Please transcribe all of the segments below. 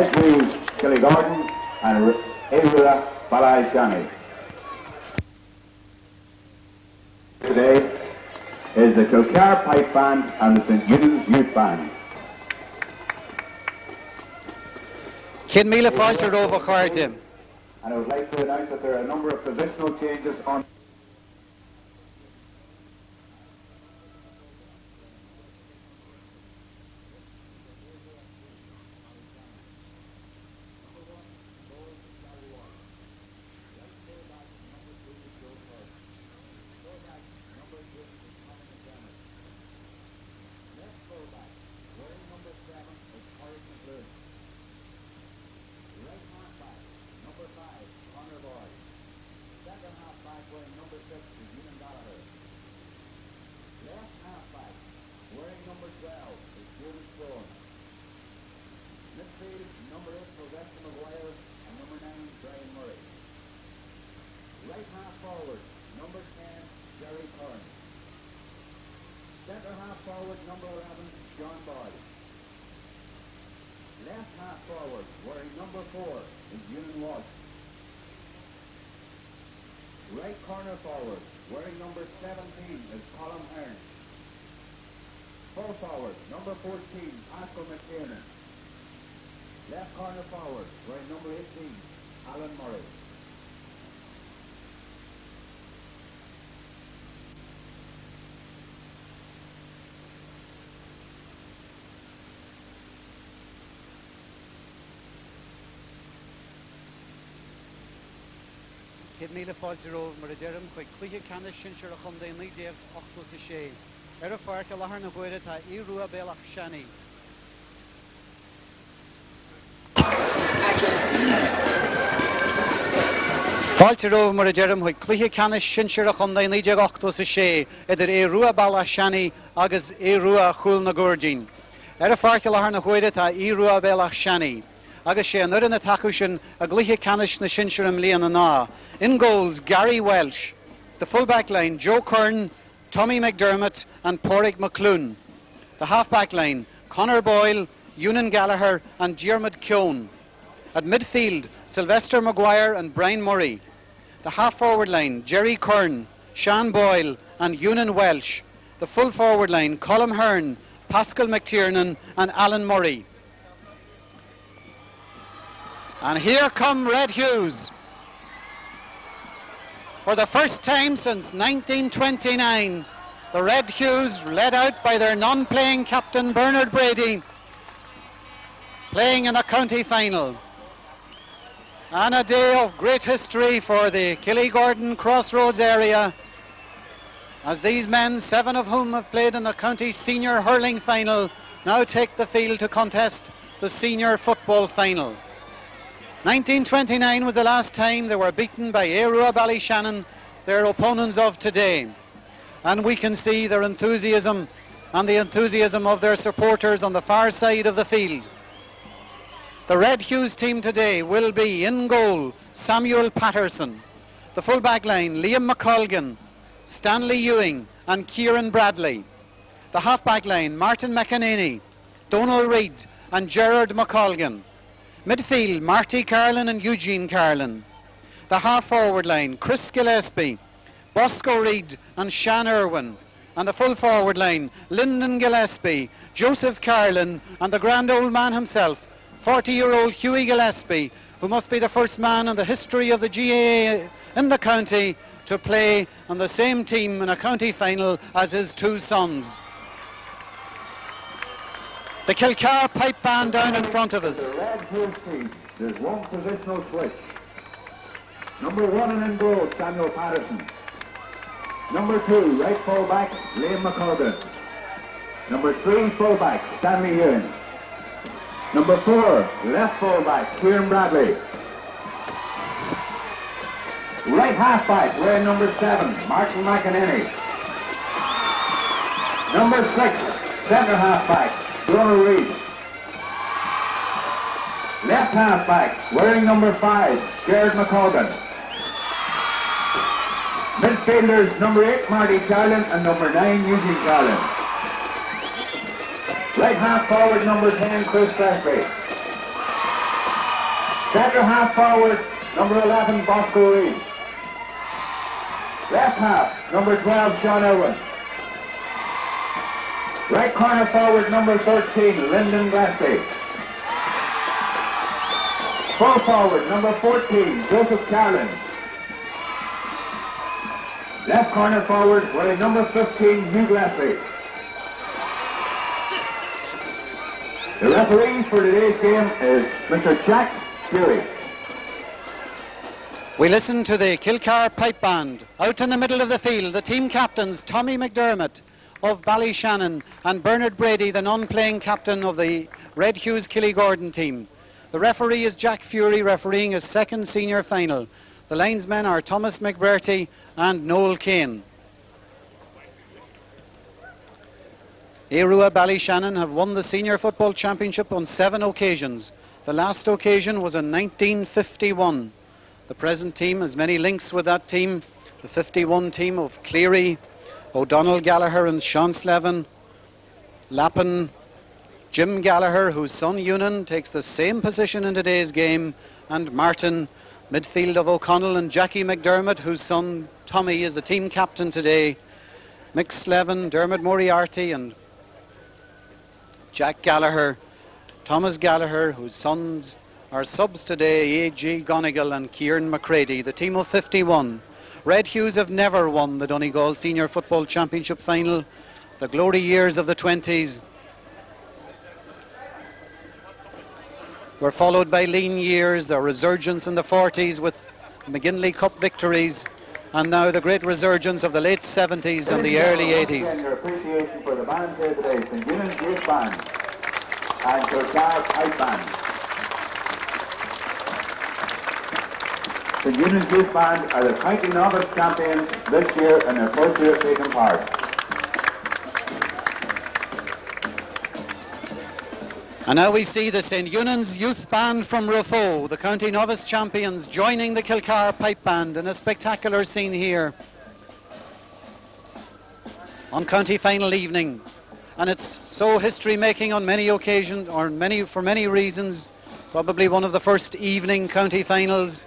Red Hugh, Killygordon and Aodh Ruadh. Today is the Kilcar Pipe Band and the St Jude's Youth Band. Cyn mil fáilte rómha chairde. And I would like to announce that there are a number of positional changes on. Midfield, number 8 for Dr Maguire and number 9 Brian Murray. Right half forward, number 10 Jerry Curran. Centre half forward, number 11 John Boyle. Left half forward, wearing number 4 is Ewan Walsh. Right corner forward, wearing number 17 is Colin Hearn. Full forward, number 14 Pascal McDermott. Left corner forward, wearing number 18, Alan Murray. Cyn mil fáilte rómha mar a dearm chuig cluiche canis sin sear a chumdaí lídéag 8 Ar a fáilte lethar na bhuaire tá Aodh Ruadh béalach seanaí. Fáilte rómha mar a dearm chuig cluiche canis sin sear a chumdaí lídéag 8 idir Aodh Ruadh béalach seanaí agus Aodh Ruadh chúl na Gordín. Ar a fáilte lethar na bhuaire tá Aodh Ruadh béalach seanaí. Agus sé an uire na tacu sin a gluiche canis na sin sear am líana ná. In goals, Gary Welsh. The full-back line, Joe Curran, Tommy McDermott and Pádraig McClune. The half-back line, Conor Boyle, Ewan Gallagher and Diarmuid Keown. At midfield, Sylvester Maguire and Brian Murray. The half-forward line, Jerry Curran, Sean Boyle and Ewan Welsh. The full-forward line, Colin Hearn, Pascal McTiernan and Alan Murray. And here come Red Hughes. For the first time since 1929, the Red Hughes, led out by their non-playing captain Bernard Brady, playing in the county final. And a day of great history for the Killygordon Crossroads area, as these men, 7 of whom have played in the county senior hurling final, now take the field to contest the senior football final. 1929 was the last time they were beaten by Aodh Ruadh Ballyshannon, their opponents of today. And we can see their enthusiasm and the enthusiasm of their supporters on the far side of the field. The Red Hughes team today will be in goal, Samuel Patterson. The full-back line, Liam McColgan, Stanley Ewing and Kieran Bradley. The half-back line, Martin McEnany, Donal Reid and Gerard McColgan. Midfield, Marty Carlin and Eugene Carlin. The half-forward line, Chris Gillespie, Bosco Reid and Sean Irwin. And the full-forward line, Lyndon Gillespie, Joseph Carlin and the grand old man himself, 40-year-old Hughie Gillespie, who must be the first man in the history of the GAA in the county to play on the same team in a county final as his 2 sons. The Kilcar Pipe Band down in front of us. The Red Hughes team, there's one positional switch. Number 1 in goal, Samuel Patterson. Number 2, right full-back, Liam McColgan. Number 3, full-back, Stanley Ewing. Number 4, left full-back, Kieran Bradley. Right half-back, wearing number 7, Martin McEnany. Number 6, centre half-back, Donal Reid. Left half-back, wearing number 5, Gerard McColgan. Midfielders, number 8, Marty Carlin and number 9, Eugene Carlin. Right half forward, number 10, Chris Gillespie. Centre half forward, number 11, Bosco Reid. Left half, number 12, Sean Irwin. Right corner forward, number 13, Lyndon Glasby. Full forward, number 14, Joseph Carlin. Left corner forward, wearing number 15, Hugh Glasby. The referee for today's game is Mr. Jack Fury. We listen to the Kilcar Pipe Band. Out in the middle of the field, the team captains Tommy McDermott of Ballyshannon and Bernard Brady, the non-playing captain of the Red Hughes Killygordon team. The referee is Jack Fury, refereeing his second senior final. The linesmen are Thomas McBurty and Noel Kane. Aodh Ruadh Ballyshannon have won the Senior Football Championship on 7 occasions. The last occasion was in 1951. The present team has many links with that team. The 51 team of Cleary, O'Donnell Gallagher and Sean Slevin, Lappin, Jim Gallagher, whose son Ewan takes the same position in today's game, and Martin, midfield of O'Connell and Jackie McDermott, whose son Tommy is the team captain today. Mick Slevin, Dermot Moriarty and Jack Gallagher, Thomas Gallagher, whose sons are subs today, A.G. Donegal and Kieran McCready, the team of 51. Red Hughes have never won the Donegal Senior Football Championship final. The glory years of the 20s were followed by lean years, a resurgence in the 40s with McGinley Cup victories, and now the great resurgence of the late 70s and the early 80s. Your appreciation for the band here today, St. Eunan's Youth Band and Kilcar Pipe Band. St. Eunan's Youth Band are the county novice champions this year in their first year of taking part. And now we see the St. Eunan's Youth Band from Rafo, the county novice champions, joining the Kilcar Pipe Band in a spectacular scene here on county final evening. And it's so history-making on many occasions, or for many reasons. Probably one of the first evening county finals.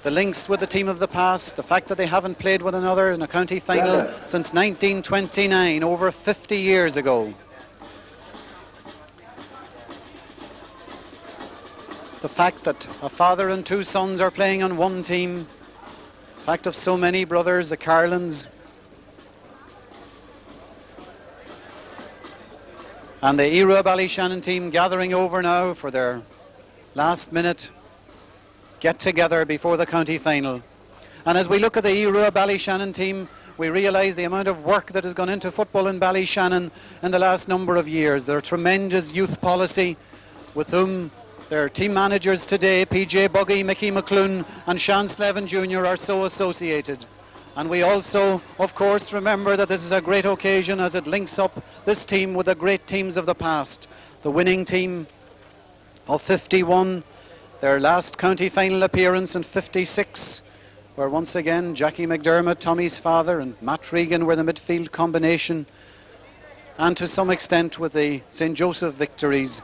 The links with the team of the past, the fact that they haven't played with another in a county final since 1929, over 50 years ago. The fact that a father and 2 sons are playing on one team. The fact of so many brothers, the Carlins. And the Aodh Ruadh Ballyshannon team gathering over now for their last minute get together before the county final. And as we look at the Aodh Ruadh Ballyshannon team, we realise the amount of work that has gone into football in Ballyshannon in the last number of years. Their tremendous youth policy, with whom their team managers today, PJ Buggy, Mickey McClune and Sean Slevin Jr. are so associated. And we also, of course, remember that this is a great occasion as it links up this team with the great teams of the past. The winning team of 51, their last county final appearance in 56, where once again Jackie McDermott, Tommy's father, and Matt Regan were the midfield combination, and to some extent with the St. Joseph victories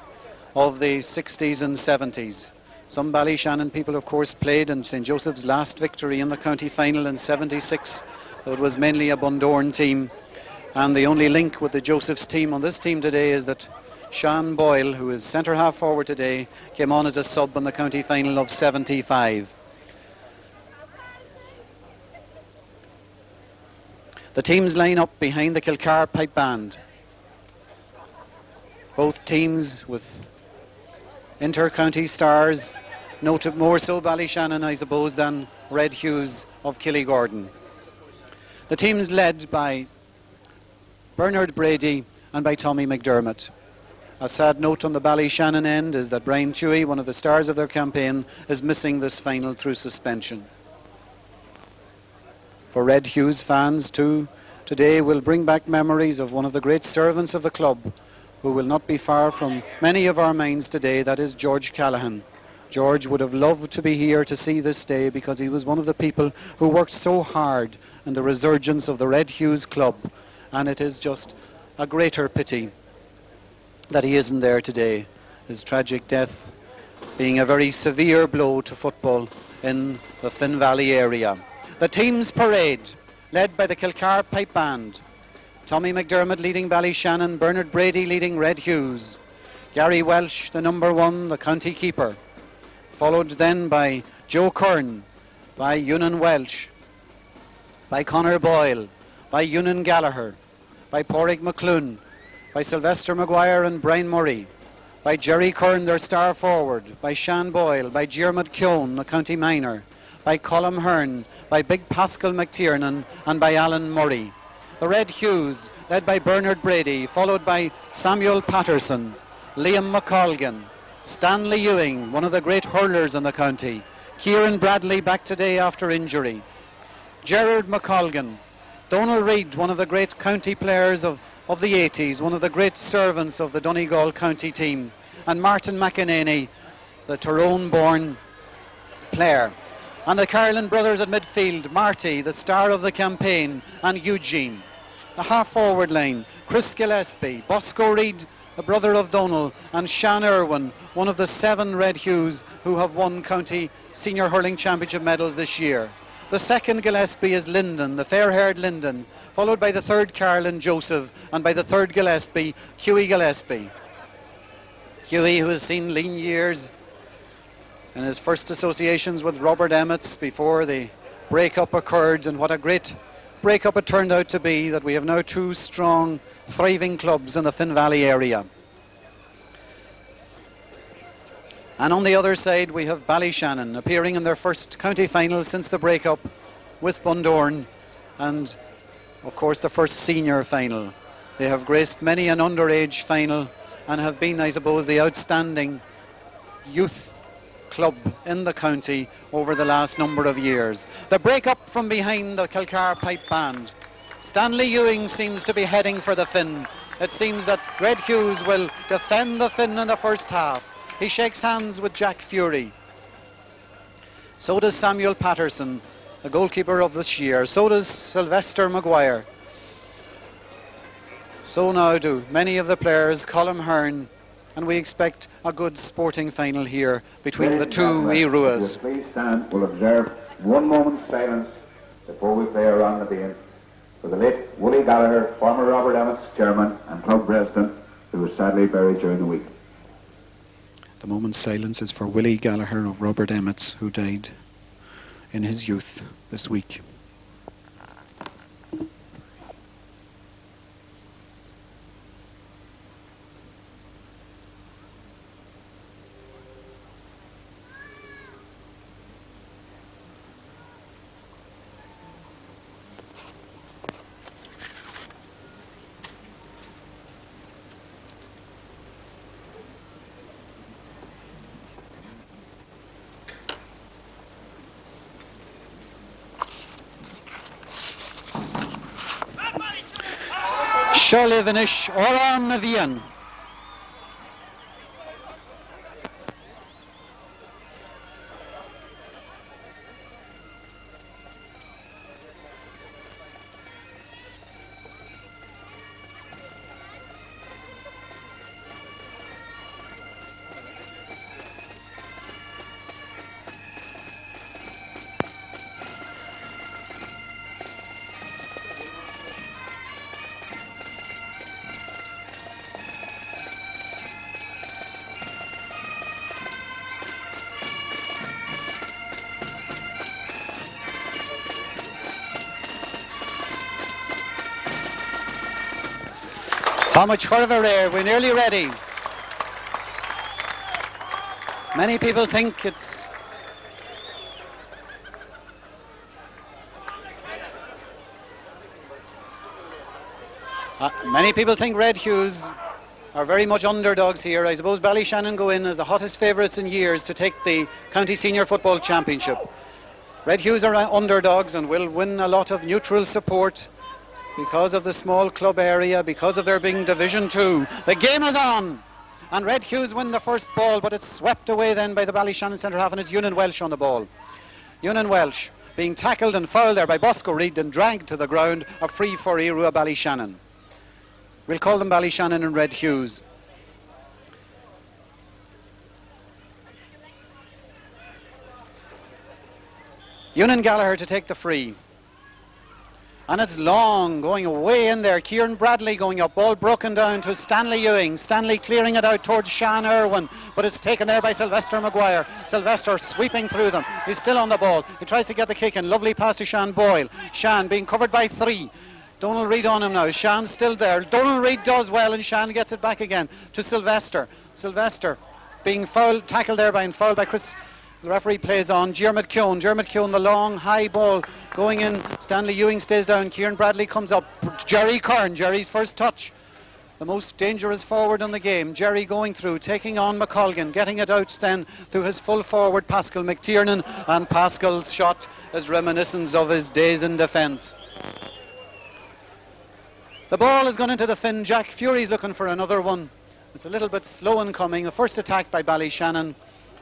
of the 60s and 70s. Some Ballyshannon people, of course, played in St. Joseph's last victory in the county final in 76, though it was mainly a Bundoran team. And the only link with the Joseph's team on this team today is that Sean Boyle, who is centre half forward today, came on as a sub in the county final of 75. The teams line up behind the Kilcar Pipe Band. Both teams with inter-county stars, noted more so Ballyshannon, I suppose, than Red Hughes of Killygordon. The team's led by Bernard Brady and by Tommy McDermott. A sad note on the Ballyshannon end is that Brian Chewy, one of the stars of their campaign, is missing this final through suspension. For Red Hughes fans too, today will bring back memories of one of the great servants of the club, who will not be far from many of our minds today, that is George Callahan. George would have loved to be here to see this day because he was one of the people who worked so hard in the resurgence of the Red Hughes Club, and it is just a greater pity that he isn't there today. His tragic death being a very severe blow to football in the Finn Valley area. The team's parade, led by the Kilcar Pipe Band. Tommy McDermott leading Ballyshannon, Bernard Brady leading Red Hughes, Gary Welsh, the number 1, the county keeper, followed then by Joe Kern, by Ewan Welsh, by Conor Boyle, by Ewan Gallagher, by Pádraig McClune, by Sylvester Maguire and Brian Murray, by Jerry Kern, their star forward, by Sean Boyle, by Diarmuid Keown, the county minor, by Colm Hearn, by Big Pascal McTiernan and by Alan Murray. The Red Hughes, led by Bernard Brady, followed by Samuel Patterson, Liam McColgan, Stanley Ewing, one of the great hurlers in the county, Kieran Bradley back today after injury, Gerard McColgan, Donal Reid, one of the great county players of the 80s, one of the great servants of the Donegal county team, and Martin McEnany, the Tyrone-born player. And the Carolan brothers at midfield, Marty, the star of the campaign, and Eugene. The half-forward line, Chris Gillespie, Bosco Reid, the brother of Donal, and Sean Irwin, one of the 7 Red Hughes who have won county senior hurling championship medals this year. The second Gillespie is Lyndon, the fair-haired Lyndon, followed by the third Carolan, Joseph, and by the third Gillespie, Hughie Gillespie. Hughie, who has seen lean years in his first associations with Robert Emmets before the breakup occurred, and what a great breakup it turned out to be, that we have now 2 strong, thriving clubs in the Finn Valley area. And on the other side we have Ballyshannon appearing in their first county final since the breakup with Bundoran, and of course the first senior final. They have graced many an underage final and have been, I suppose, the outstanding youth club in the county over the last number of years. The break-up from behind the Kilcar Pipe Band. Stanley Ewing seems to be heading for the Finn. It seems that Red Hughes will defend the Finn in the first half. He shakes hands with Jack Fury. So does Samuel Patterson, the goalkeeper of this year. So does Sylvester Maguire. So now do many of the players, Colm Hearn, and we expect a good sporting final here between the 2 Iruas. Please stand. We'll observe 1 moment's silence before we play around the beam for the late Willie Gallagher, former Robert Emmets chairman and club president, who was sadly buried during the week. The moment's silence is for Willie Gallagher of Robert Emmets, who died in his youth this week. Sholivanish Oran Navian. How much Chorvarer, we're nearly ready. Many people think it's many people think Red Hughes are very much underdogs here. I suppose Ballyshannon go in as the hottest favourites in years to take the County Senior Football Championship. Red Hughes are underdogs and will win a lot of neutral support because of the small club area, because of their being Division 2. The game is on, and Red Hughes win the first ball, but it's swept away then by the Ballyshannon centre half, and it's Ewan Welsh on the ball. Ewan Welsh being tackled and fouled there by Bosco Reid and dragged to the ground. A free for Irua Ballyshannon. We'll call them Ballyshannon and Red Hughes. Ewan Gallagher to take the free. And it's long, going away in there. Kieran Bradley going up, ball broken down to Stanley Ewing. Stanley clearing it out towards Sean Irwin, but it's taken there by Sylvester Maguire. Sylvester sweeping through them. He's still on the ball. He tries to get the kick in. Lovely pass to Sean Boyle. Sean being covered by 3. Donald Reid on him now. Sean's still there. Donald Reid does well, and Sean gets it back again to Sylvester. Sylvester being fouled, tackled there and fouled by Chris. The referee plays on. Jermit Keown, the long high ball going in. Stanley Ewing stays down. Kieran Bradley comes up. Jerry Kern, Jerry's first touch. The most dangerous forward in the game. Jerry going through, taking on McColgan, getting it out then to his full forward Pascal McTiernan, and Pascal's shot is reminiscent of his days in defence. The ball has gone into the fin. Jack Fury's looking for another one. It's a little bit slow in coming. A first attack by Ballyshannon.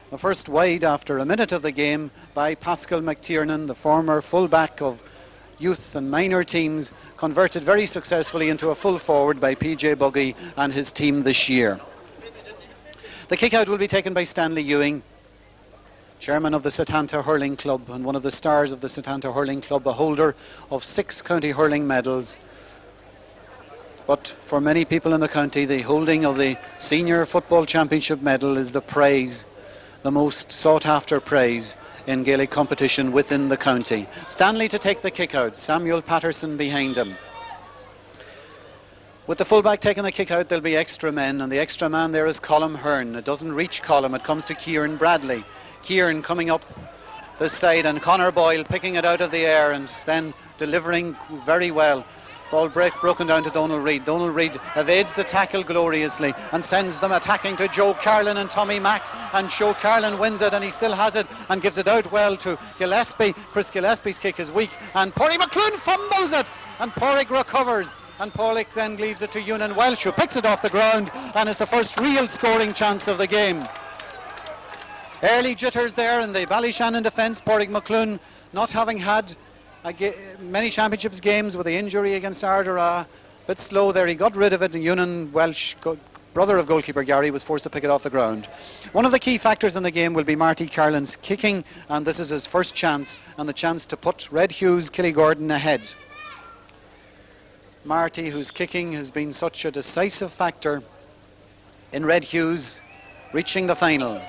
The first wide after a minute of the game by Pascal McTiernan, the former full-back of youth and minor teams, converted very successfully into a full forward by PJ Buggy and his team this year. The kick-out will be taken by Stanley Ewing, chairman of the Setanta Hurling Club and one of the stars of the Setanta Hurling Club, a holder of 6 county hurling medals. But for many people in the county, the holding of the Senior Football Championship medal is the praise, the most sought-after praise in Gaelic competition within the county. Stanley to take the kick-out, Samuel Patterson behind him. With the fullback taking the kick-out, there'll be extra men, and the extra man there is Colm Hearn. It doesn't reach Colm, it comes to Kieran Bradley. Kieran coming up this side, and Conor Boyle picking it out of the air and then delivering very well. Ball broken down to Donald Reid. Donald Reid evades the tackle gloriously and sends them attacking to Joe Carlin and Tommy Mack, and Joe Carlin wins it, and he still has it and gives it out well to Gillespie. Chris Gillespie's kick is weak, and Porrick McClune fumbles it, and Porrick recovers, and Porrick then leaves it to Ewan Welsh, who picks it off the ground, and it's the first real scoring chance of the game. Early jitters there in the Ballyshannon defence. Porrick McClune not having had many championships games with the injury against Aodh Ruadh. Bit slow there, he got rid of it, and Ewan Welsh, brother of goalkeeper Gary, was forced to pick it off the ground. One of the key factors in the game will be Marty Carlin's kicking, and this is his first chance, and the chance to put Red Hugh's Killygordon ahead. Marty, whose kicking has been such a decisive factor in Red Hugh's reaching the final.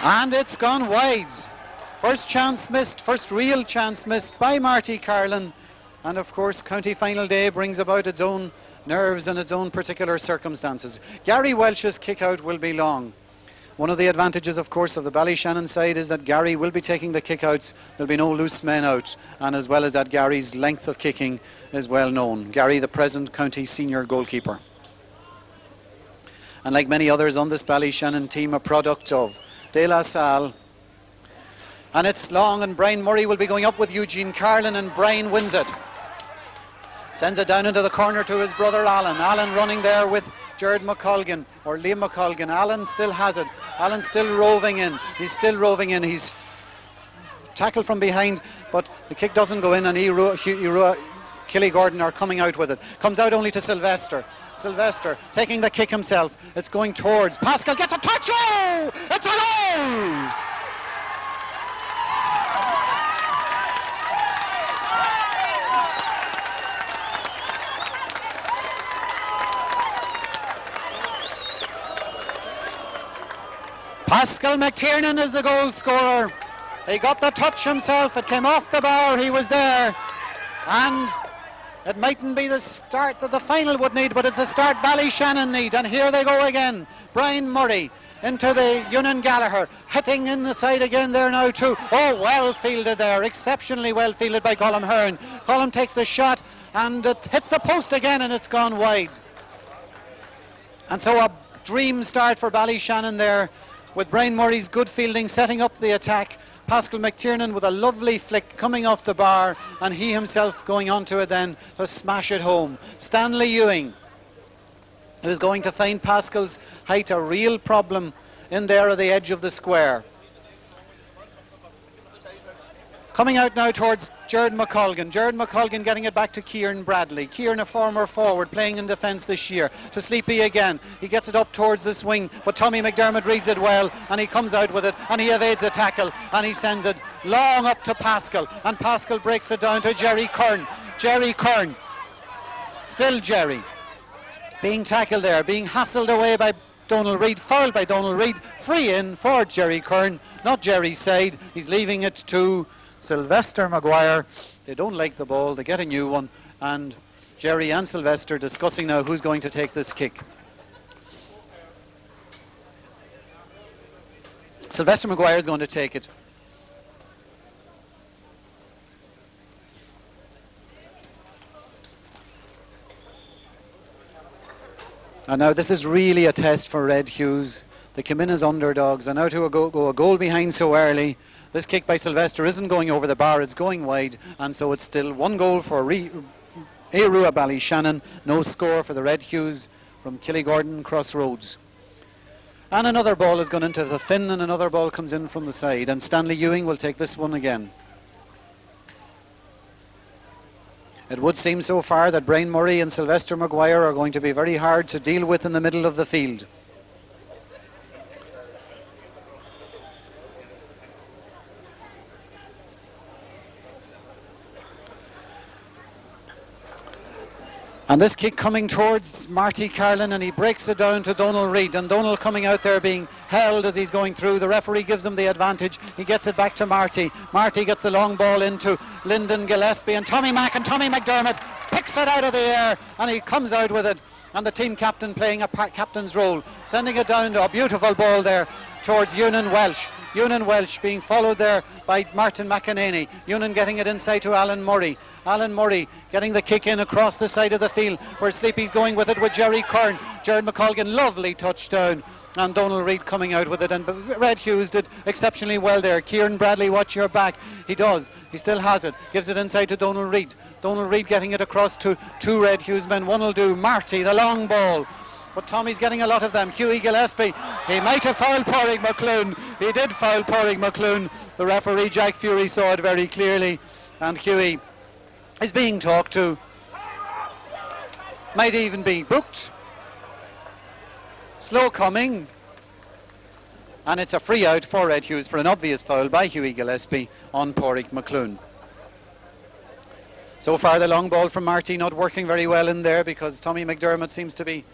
And it's gone wide. First chance missed, first real chance missed by Marty Carlin. And of course, county final day brings about its own nerves and its own particular circumstances. Gary Welsh's kick-out will be long. One of the advantages, of course, of the Ballyshannon side is that Gary will be taking the kick-outs. There'll be no loose men out. And as well as that, Gary's length of kicking is well known. Gary, the present county senior goalkeeper. And like many others on this Ballyshannon team, a product of De La Salle. And it's long, and Brian Murray will be going up with Eugene Carlin, and Brian wins it. Sends it down into the corner to his brother Alan. Alan running there with Jared McColgan, or Liam McColgan. Alan still has it. Alan's still roving in. He's still roving in. He's tackled from behind, but the kick doesn't go in, and Killygordon are coming out with it. Comes out only to Sylvester. Sylvester taking the kick himself. It's going towards. Pascal gets a touch. Oh! It's a goal! Pascal McTiernan is the goal scorer. He got the touch himself. It came off the bar. He was there. And it mightn't be the start that the final would need, but it's the start Ballyshannon need. And here they go again. Brian Murray into the Ewan Gallagher. Hitting in the side again there now too. Oh, well fielded there. Exceptionally well fielded by Colm Hearn. Colm takes the shot and it hits the post again, and it's gone wide. And so a dream start for Ballyshannon there, with Brian Murray's good fielding setting up the attack. Pascal McTiernan with a lovely flick coming off the bar, and he himself going onto it then to smash it home. Stanley Ewing, who's going to find Pascal's height a real problem in there at the edge of the square. Coming out now towards Jared McColgan. Jared McColgan getting it back to Kieran Bradley. Kieran, a former forward, playing in defence this year. To Sleepy again. He gets it up towards the swing, but Tommy McDermott reads it well, and he comes out with it, and he evades a tackle, and he sends it long up to Pascal, and Pascal breaks it down to Jerry Kern. Jerry Kern. Still Jerry. Being tackled there, being hassled away by Donald Reid, fouled by Donald Reid. Free in for Jerry Kern, not Jerry's side. He's leaving it to Sylvester Maguire. They don't like the ball, they get a new one, and Jerry and Sylvester discussing now who's going to take this kick. Sylvester Maguire is going to take it. And now this is really a test for Red Hughes. They come in as underdogs, and now to go a goal behind so early. This kick by Sylvester isn't going over the bar, it's going wide, and so it's still 1 goal for Aodh Ruadh Ballyshannon. No score for the Red Hughes from Killygordon Crossroads. And another ball has gone into the thin, and another ball comes in from the side, and Stanley Ewing will take this one again. It would seem so far that Brian Murray and Sylvester Maguire are going to be very hard to deal with in the middle of the field. And this kick coming towards Marty Carlin, and he breaks it down to Donald Reid, and Donald coming out there being held as he's going through. The referee gives him the advantage. He gets it back to Marty. Marty gets the long ball into Lyndon Gillespie, and Tommy McDermott picks it out of the air, and he comes out with it, and the team captain playing a captain's role, sending it down to a beautiful ball there towards Ewan Welsh. Ewan Welsh being followed there by Martin McEnany. Ewan getting it inside to Alan Murray. Alan Murray getting the kick in across the side of the field where Sleepy's going with it with Jerry Kern. Jared McColgan, lovely touchdown, and Donald Reid coming out with it, and Red Hughes did exceptionally well there. Kieran Bradley, watch your back. He does, he still has it, gives it inside to Donald Reid. Donald Reid getting it across to 2 Red Hughes men. One will do, Marty, the long ball, but Tommy's getting a lot of them. Hughie Gillespie, he might have fouled Porrig McClune. He did foul Porrig McClune. The referee Jack Fury saw it very clearly, and Hughie is being talked to, might even be booked. Slow coming, and it's a free out for Red Hughes for an obvious foul by Hughie Gillespie on Porrig McClune. So far the long ball from Marty not working very well in there, because Tommy McDermott seems to be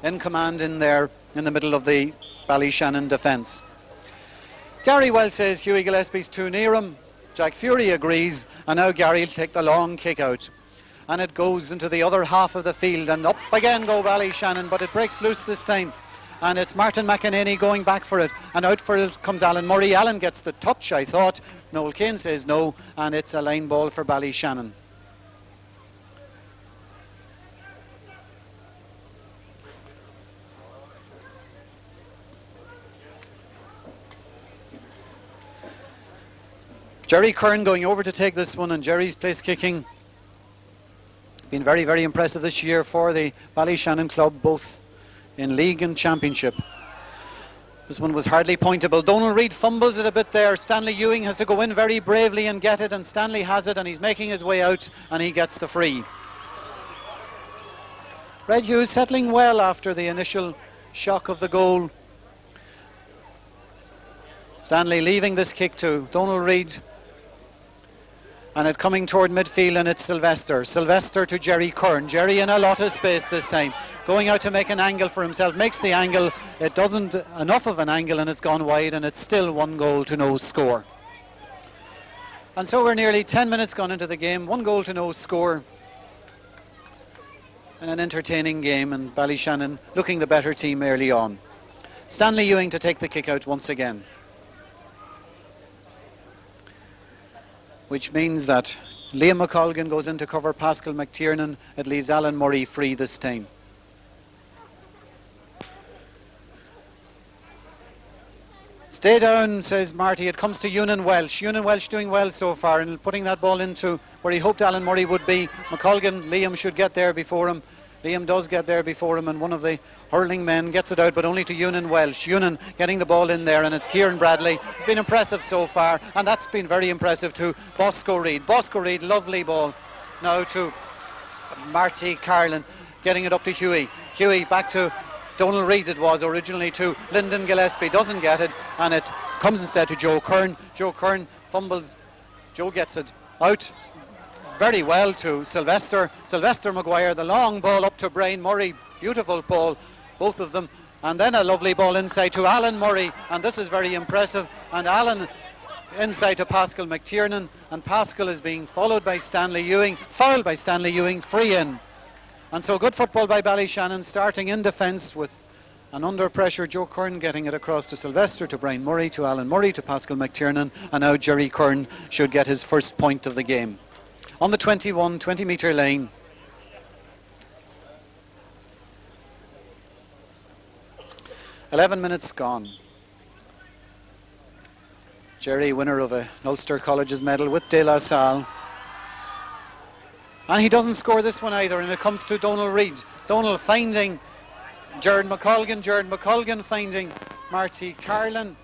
in command in there in the middle of the Ballyshannon defence. Gary Well says Hughie Gillespie's too near him. Jack Fury agrees, and now Gary will take the long kick out, and it goes into the other half of the field, and up again go Ballyshannon, but it breaks loose this time, and it's Martin McEnany going back for it, and out for it comes Alan Murray. Alan gets the touch, I thought. Noel Kane says no, and it's a line ball for Ballyshannon. Jerry Kern going over to take this one, and Jerry's place kicking. Been very, very impressive this year for the Ballyshannon club, both in league and championship. This one was hardly pointable. Donald Reid fumbles it a bit there. Stanley Ewing has to go in very bravely and get it, and Stanley has it, and he's making his way out, and he gets the free. Red Hughes settling well after the initial shock of the goal. Stanley leaving this kick to Donald Reid, and it coming toward midfield, and it's Sylvester. Sylvester to Jerry Kern. Jerry in a lot of space this time, going out to make an angle for himself. Makes the angle. It doesn't enough of an angle, and it's gone wide, and it's still 1 goal to no score. And so we're nearly 10 minutes gone into the game. 1 goal to no score. And an entertaining game, and Ballyshannon looking the better team early on. Stanley Ewing to take the kick out once again, which means that Liam McColgan goes in to cover Pascal McTiernan. It leaves Alan Murray free this time. Stay down, says Marty. It comes to Ewan Welsh. Ewan Welsh doing well so far, and putting that ball into where he hoped Alan Murray would be. McColgan, Liam should get there before him. Liam does get there before him, and one of the hurling men gets it out, but only to Ewan Welsh. Ewan getting the ball in there, and it's Kieran Bradley. It's been impressive so far, and that's been very impressive to Bosco Reid. Bosco Reid, lovely ball now to Marty Carlin, getting it up to Hughie. Hughie back to Donal Reid, it was originally to Lyndon Gillespie, doesn't get it, and it comes instead to Joe Kern. Joe Kern fumbles, Joe gets it out very well to Sylvester Maguire, the long ball up to Brian Murray, beautiful ball, both of them, and then a lovely ball inside to Alan Murray, and this is very impressive, and Alan inside to Pascal McTiernan, and Pascal is being fouled by Stanley Ewing, free in. And so good football by Ballyshannon, starting in defence with an under pressure Joe Kern getting it across to Sylvester, to Brian Murray, to Alan Murray, to Pascal McTiernan, and now Jerry Kern should get his first point of the game. On the 20 metre line, .11 minutes gone. Jerry, winner of a Ulster College's medal with De La Salle. And he doesn't score this one either, and it comes to Donal Reid. Donal finding Jared McColgan finding Marty Carlin.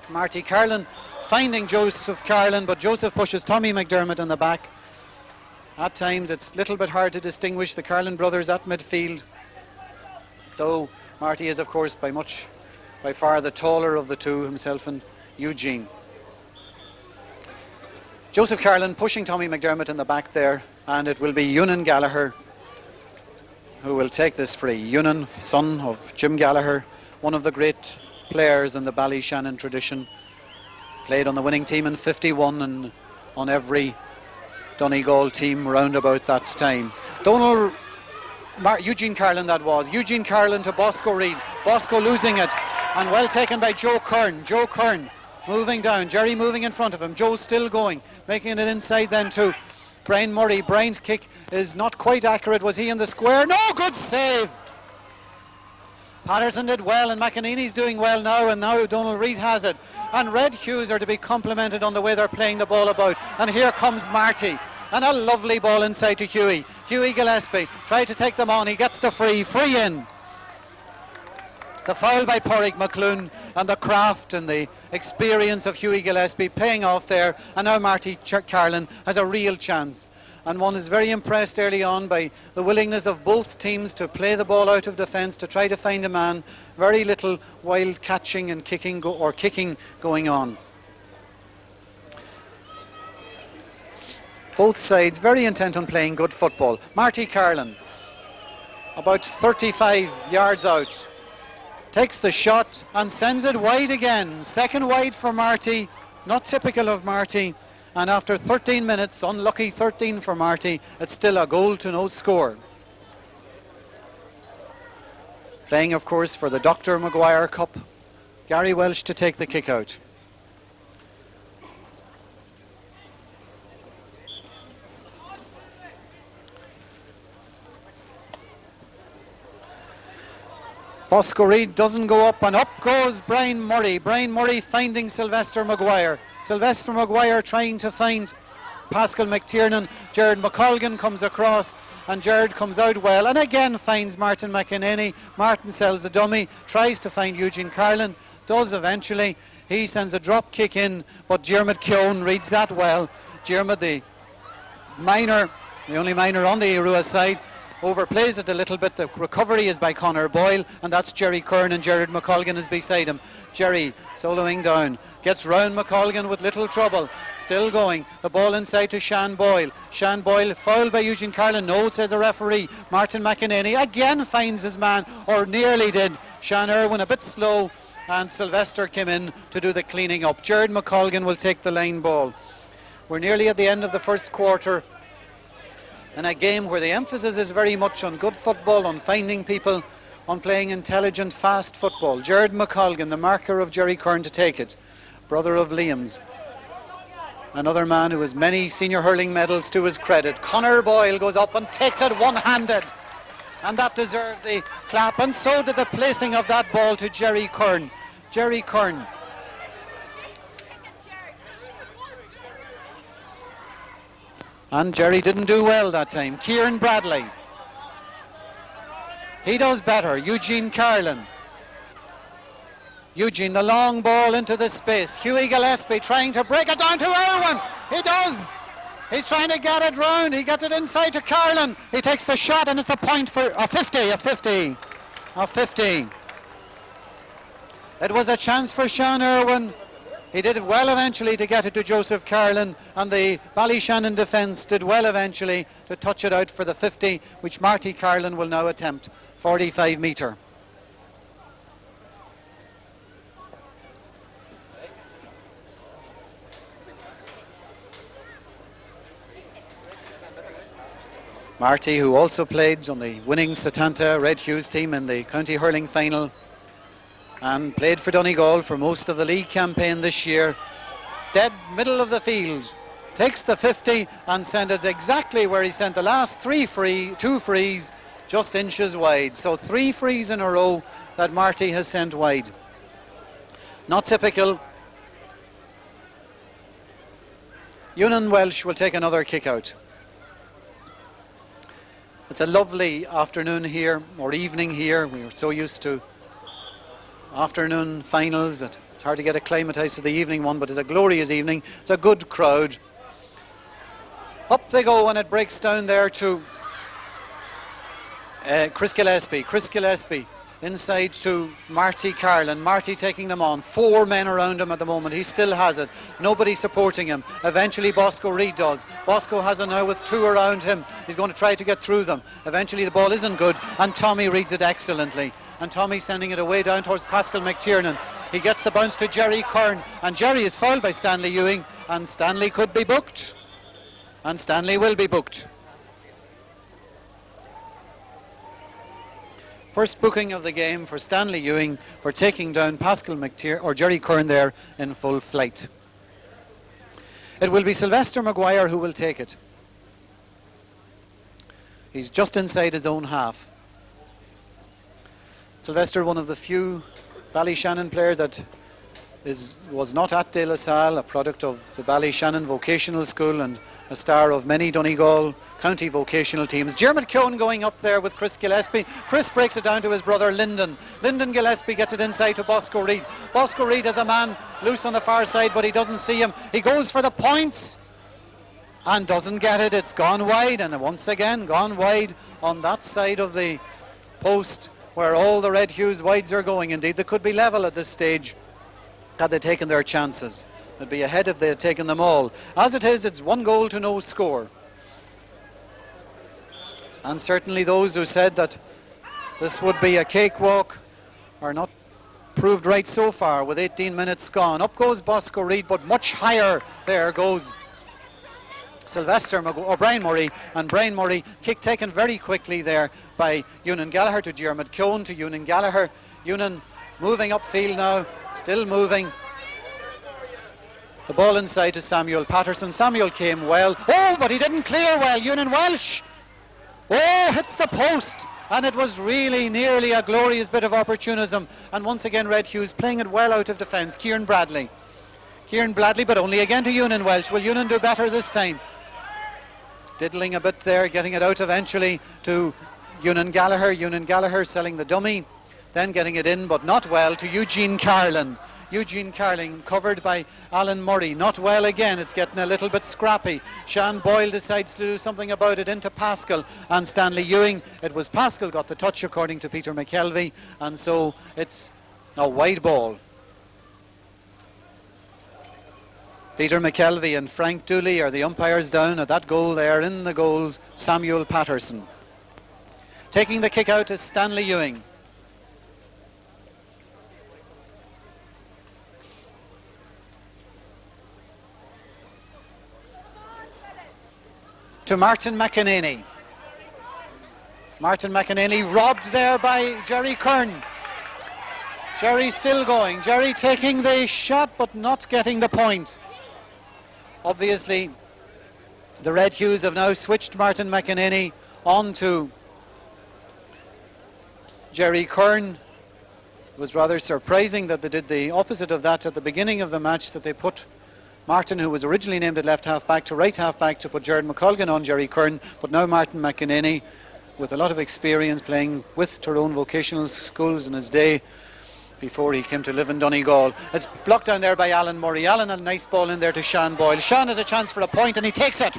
Marty Carlin finding Joseph Carlin, but Joseph pushes Tommy McDermott in the back. At times it's a little bit hard to distinguish the Carlin brothers at midfield, though Marty is of course by far the taller of the two, himself and Eugene. Joseph Carlin pushing Tommy McDermott in the back there, and it will be Ewan Gallagher who will take this free. Ewan, son of Jim Gallagher, one of the great players in the Ballyshannon tradition, played on the winning team in 51 and on every Donegal team round about that time. Eugene Carlin that was. Eugene Carlin to Bosco Reid. Bosco losing it, and well taken by Joe Kern. Joe Kern moving down. Jerry moving in front of him. Joe still going, making it inside then to Brian Murray. Brian's kick is not quite accurate. Was he in the square? No, good save. Patterson did well, and McEnany's doing well now, and now Donal Reid has it. And Red Hughes are to be complimented on the way they're playing the ball about. And here comes Marty. And a lovely ball inside to Hughie. Hughie Gillespie tried to take them on. He gets the free in. The foul by Pádraig McClune, and the craft and the experience of Hughie Gillespie paying off there. And now Marty Carlin has a real chance. And one is very impressed early on by the willingness of both teams to play the ball out of defence, to try to find a man. Very little wild catching and kicking going on. Both sides very intent on playing good football. Marty Carlin, about 35 yards out, takes the shot and sends it wide again. Second wide for Marty, not typical of Marty. And after 13 minutes, unlucky 13 for Marty, it's still a goal to no score. Playing, of course, for the Dr Maguire Cup, Gary Welsh to take the kick out. Bosco Reid doesn't go up, and up goes Brian Murray. Brian Murray finding Sylvester Maguire. Sylvester Maguire trying to find Pascal McTiernan. Jared McColgan comes across, and Jared comes out well, and again finds Martin McEnany. Martin sells a dummy, tries to find Eugene Carlin, does eventually. He sends a drop kick in, but Diarmuid Keown reads that well. Diarmuid, the only minor on the Aodh Ruadh side, overplays it a little bit. The recovery is by Conor Boyle, and that's Jerry Kern, and Jared McColgan is beside him. Jerry soloing down, gets round McColgan with little trouble, still going. The ball inside to Sean Boyle. Sean Boyle fouled by Eugene Carlin. No, says the referee. Martin McEnany again finds his man, or nearly did. Sean Irwin a bit slow, and Sylvester came in to do the cleaning up. Jared McColgan will take the line ball. We're nearly at the end of the first quarter, in a game where the emphasis is very much on good football, on finding people, on playing intelligent, fast football. Jared McColgan, the marker of Jerry Kern, to take it. Brother of Liam's. Another man who has many senior hurling medals to his credit. Conor Boyle goes up and takes it one-handed. And that deserved the clap. And so did the placing of that ball to Jerry Kern. Jerry Kern. And Jerry didn't do well that time. Kieran Bradley. He does better. Eugene Carlin. Eugene, the long ball into the space. Hughie Gillespie trying to break it down to Irwin. He does. He's trying to get it round. He gets it inside to Carlin. He takes the shot and it's a point for a 50. It was a chance for Sean Irwin. He did it well eventually to get it to Joseph Carlin, and the Ballyshannon defence did well eventually to touch it out for the 50, which Marty Carlin will now attempt, 45 metre. Marty, who also played on the winning Setanta Red Hughes team in the county hurling final and played for Donegal for most of the league campaign this year, dead middle of the field, takes the 50 and sends it exactly where he sent the last two frees, just inches wide. So 3 frees in a row that Marty has sent wide. Not typical. Ewan Welsh will take another kick out. It's a lovely afternoon here, or evening here. We are so used to afternoon finals that it's hard to get acclimatised to the evening one, but it's a glorious evening. It's a good crowd. Up they go, and it breaks down there to Chris Gillespie. Chris Gillespie inside to Marty Carlin. Marty taking them on. 4 men around him at the moment. He still has it. Nobody supporting him. Eventually Bosco Reid does. Bosco has it now with 2 around him. He's going to try to get through them. Eventually the ball isn't good, and Tommy reads it excellently. And Tommy sending it away down towards Pascal McTiernan. He gets the bounce to Jerry Kern, and Jerry is fouled by Stanley Ewing, and Stanley could be booked. And Stanley will be booked. First booking of the game for Stanley Ewing for taking down Pascal McTiernan, or Jerry Kern there in full flight. It will be Sylvester Maguire who will take it. He's just inside his own half. Sylvester, one of the few Ballyshannon players that was not at De La Salle, a product of the Ballyshannon Vocational School and a star of many Donegal county vocational teams. Dermot Keown going up there with Chris Gillespie. Chris breaks it down to his brother Lyndon. Lyndon Gillespie gets it inside to Bosco Reid. Bosco Reid has a man loose on the far side, but he doesn't see him. He goes for the points and doesn't get it. It's gone wide, and once again gone wide on that side of the post where all the Red Hughes wides are going. Indeed, they could be level at this stage had they taken their chances. They'd be ahead if they had taken them all. As it is, it's 1 goal to no score. And certainly those who said that this would be a cakewalk are not proved right so far with 18 minutes gone. Up goes Bosco Reid, but much higher there goes Sylvester Brian Murray, and Brian Murray kick taken very quickly there by Ewan Gallagher to Dermot Keown to Ewan Gallagher. Ewan moving upfield now, still moving. The ball inside to Samuel Patterson. Samuel came well. Oh, but he didn't clear well. Ewan Welsh. Oh, hits the post. And it was really nearly a glorious bit of opportunism. And once again, Red Hughes playing it well out of defence. Kieran Bradley, but only again to Ewan Welsh. Will Ewan do better this time? Diddling a bit there, getting it out eventually to Ewan Gallagher. Ewan Gallagher selling the dummy, then getting it in, but not well, to Eugene Carlin. Eugene Carlin covered by Alan Murray. Not well again. It's getting a little bit scrappy. Sean Boyle decides to do something about it into Pascal and Stanley Ewing. It was Pascal got the touch according to Peter McKelvey, and so it's a wide ball. Peter McKelvey and Frank Dooley are the umpires down at that goal there. In the goals, Samuel Patterson. Taking the kick out is Stanley Ewing. To Martin McEnany. Martin McEnany robbed there by Jerry Kern. Jerry still going. Jerry taking the shot but not getting the point. Obviously, the Red Hughes have now switched Martin McEnany on to Jerry Kern. It was rather surprising that they did the opposite of that at the beginning of the match, that they put Martin, who was originally named at left half back, to right half back to put Jared McColgan on Jerry Kern, but now Martin McEnany with a lot of experience playing with Tyrone vocational schools in his day before he came to live in Donegal. It's blocked down there by Alan Murray. Alan had a nice ball in there to Sean Boyle. Sean has a chance for a point and he takes it.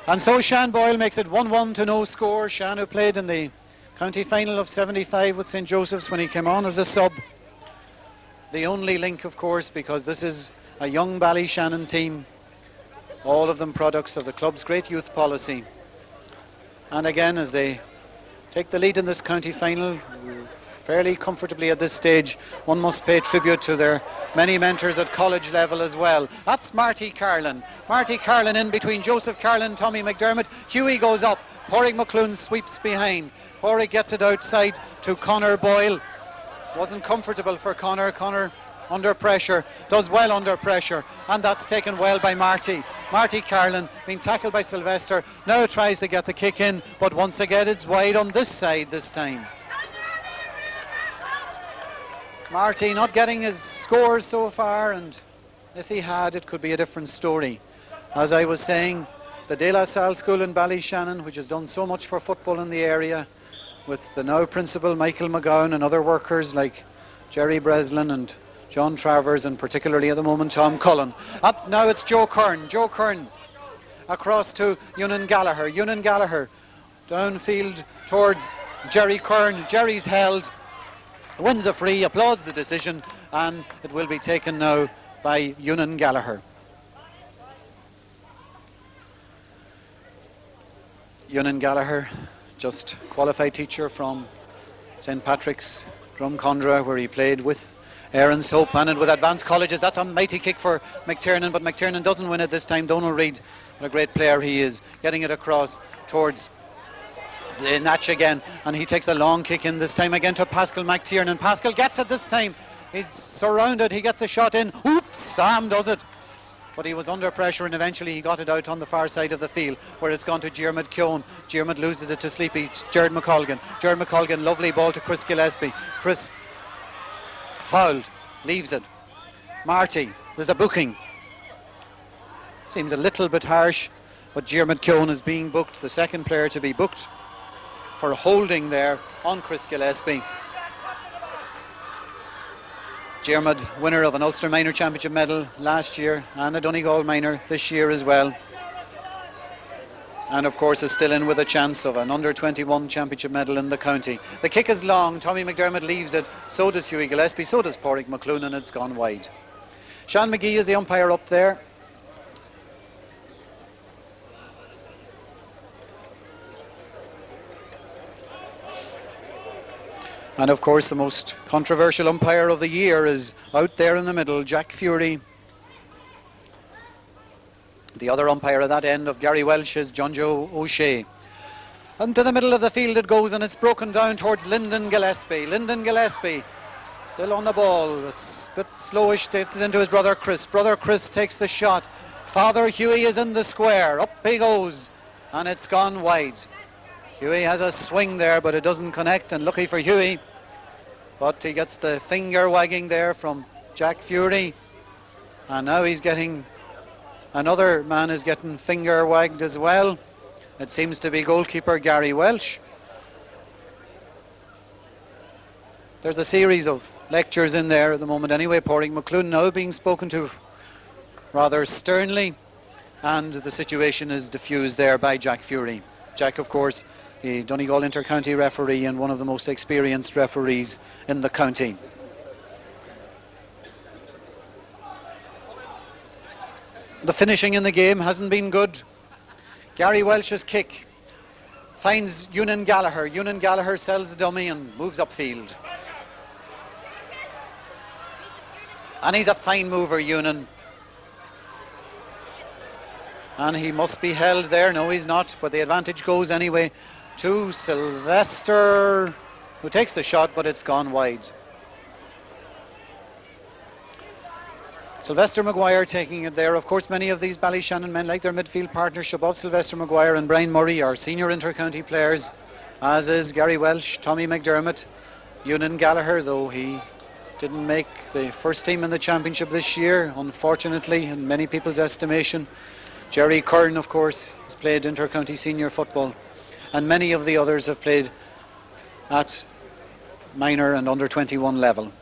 And so Sean Boyle makes it 1-1 to no score. Sean, who played in the county final of 75 with St. Joseph's when he came on as a sub. The only link, of course, because this is a young Ballyshannon team, all of them products of the club's great youth policy. And again, as they take the lead in this county final, fairly comfortably at this stage, one must pay tribute to their many mentors at college level as well. That's Marty Carlin. Marty Carlin in between Joseph Carlin, Tommy McDermott. Hughie goes up. Pádraig McClune sweeps behind. Pádraig gets it outside to Conor Boyle. Wasn't comfortable for Conor. Conor under pressure, does well under pressure, and that's taken well by Marty. Marty Carlin being tackled by Sylvester. Now tries to get the kick in, but once again it's wide on this side this time. Marty not getting his scores so far, and if he had, it could be a different story. As I was saying, the De La Salle School in Ballyshannon, which has done so much for football in the area, with the now principal Michael McGowan and other workers like Jerry Breslin and John Travers, and particularly at the moment Tom Cullen. Up now it's Joe Kern. Joe Kern across to Ewan Gallagher. Ewan Gallagher downfield towards Jerry Kern. Jerry's held, wins a free, applauds the decision, and it will be taken now by Ewan Gallagher. Ewan Gallagher, just qualified teacher from St. Patrick's, Drumcondra, where he played with Aaron's Hope and with Advanced Colleges. That's a mighty kick for McTiernan, but McTiernan doesn't win it this time. Donald Reid, what a great player he is, getting it across towards the Natch again, and he takes a long kick in this time again to Pascal McTiernan. Pascal gets it this time. He's surrounded. He gets a shot in. Oops, Sam does it. But he was under pressure, and eventually he got it out on the far side of the field, where it's gone to Diarmuid Keown. Diarmuid loses it to Sleepy Jared McColgan. Jared McColgan, lovely ball to Chris Gillespie. Chris fouled, leaves it. Marty, there's a booking. Seems a little bit harsh, but Diarmuid Keown is being booked, the second player to be booked for holding there on Chris Gillespie. Diarmuid, winner of an Ulster Minor Championship medal last year and a Donegal Minor this year as well. And of course is still in with a chance of an under-21 championship medal in the county. The kick is long. Tommy McDermott leaves it. So does Hughie Gillespie. So does Pádraig McClune, and it's gone wide. Sean McGee is the umpire up there. And of course the most controversial umpire of the year is out there in the middle, Jack Fury. The other umpire at that end of Gary Welsh is John Joe O'Shea. And to the middle of the field it goes, and it's broken down towards Lyndon Gillespie. Lyndon Gillespie still on the ball, a bit slowish, takes it into his brother Chris. Brother Chris takes the shot. Father Hughie is in the square. Up he goes, and it's gone wide. Hughie has a swing there, but it doesn't connect, and lucky for Hughie. But he gets the finger wagging there from Jack Fury. And now he's getting, another man is getting finger wagged as well. It seems to be goalkeeper Gary Welsh. There's a series of lectures in there at the moment anyway. Pádraig McClune now being spoken to rather sternly. And the situation is diffused there by Jack Fury. Jack, of course, the Donegal inter-county referee and one of the most experienced referees in the county. The finishing in the game hasn't been good. Gary Welsh's kick finds Ewan Gallagher. Ewan Gallagher sells the dummy and moves upfield. And he's a fine mover, Ewan. And he must be held there. No, he's not, but the advantage goes anyway to Sylvester, who takes the shot, but it's gone wide. Sylvester Maguire taking it there. Of course, many of these Ballyshannon men, like their midfield partnership of Sylvester Maguire and Brian Murray, are senior inter-county players, as is Gary Welsh, Tommy McDermott, Ewan Gallagher, though he didn't make the first team in the championship this year, unfortunately, in many people's estimation. Jerry Kern, of course, has played inter-county senior football, and many of the others have played at minor and under 21 level.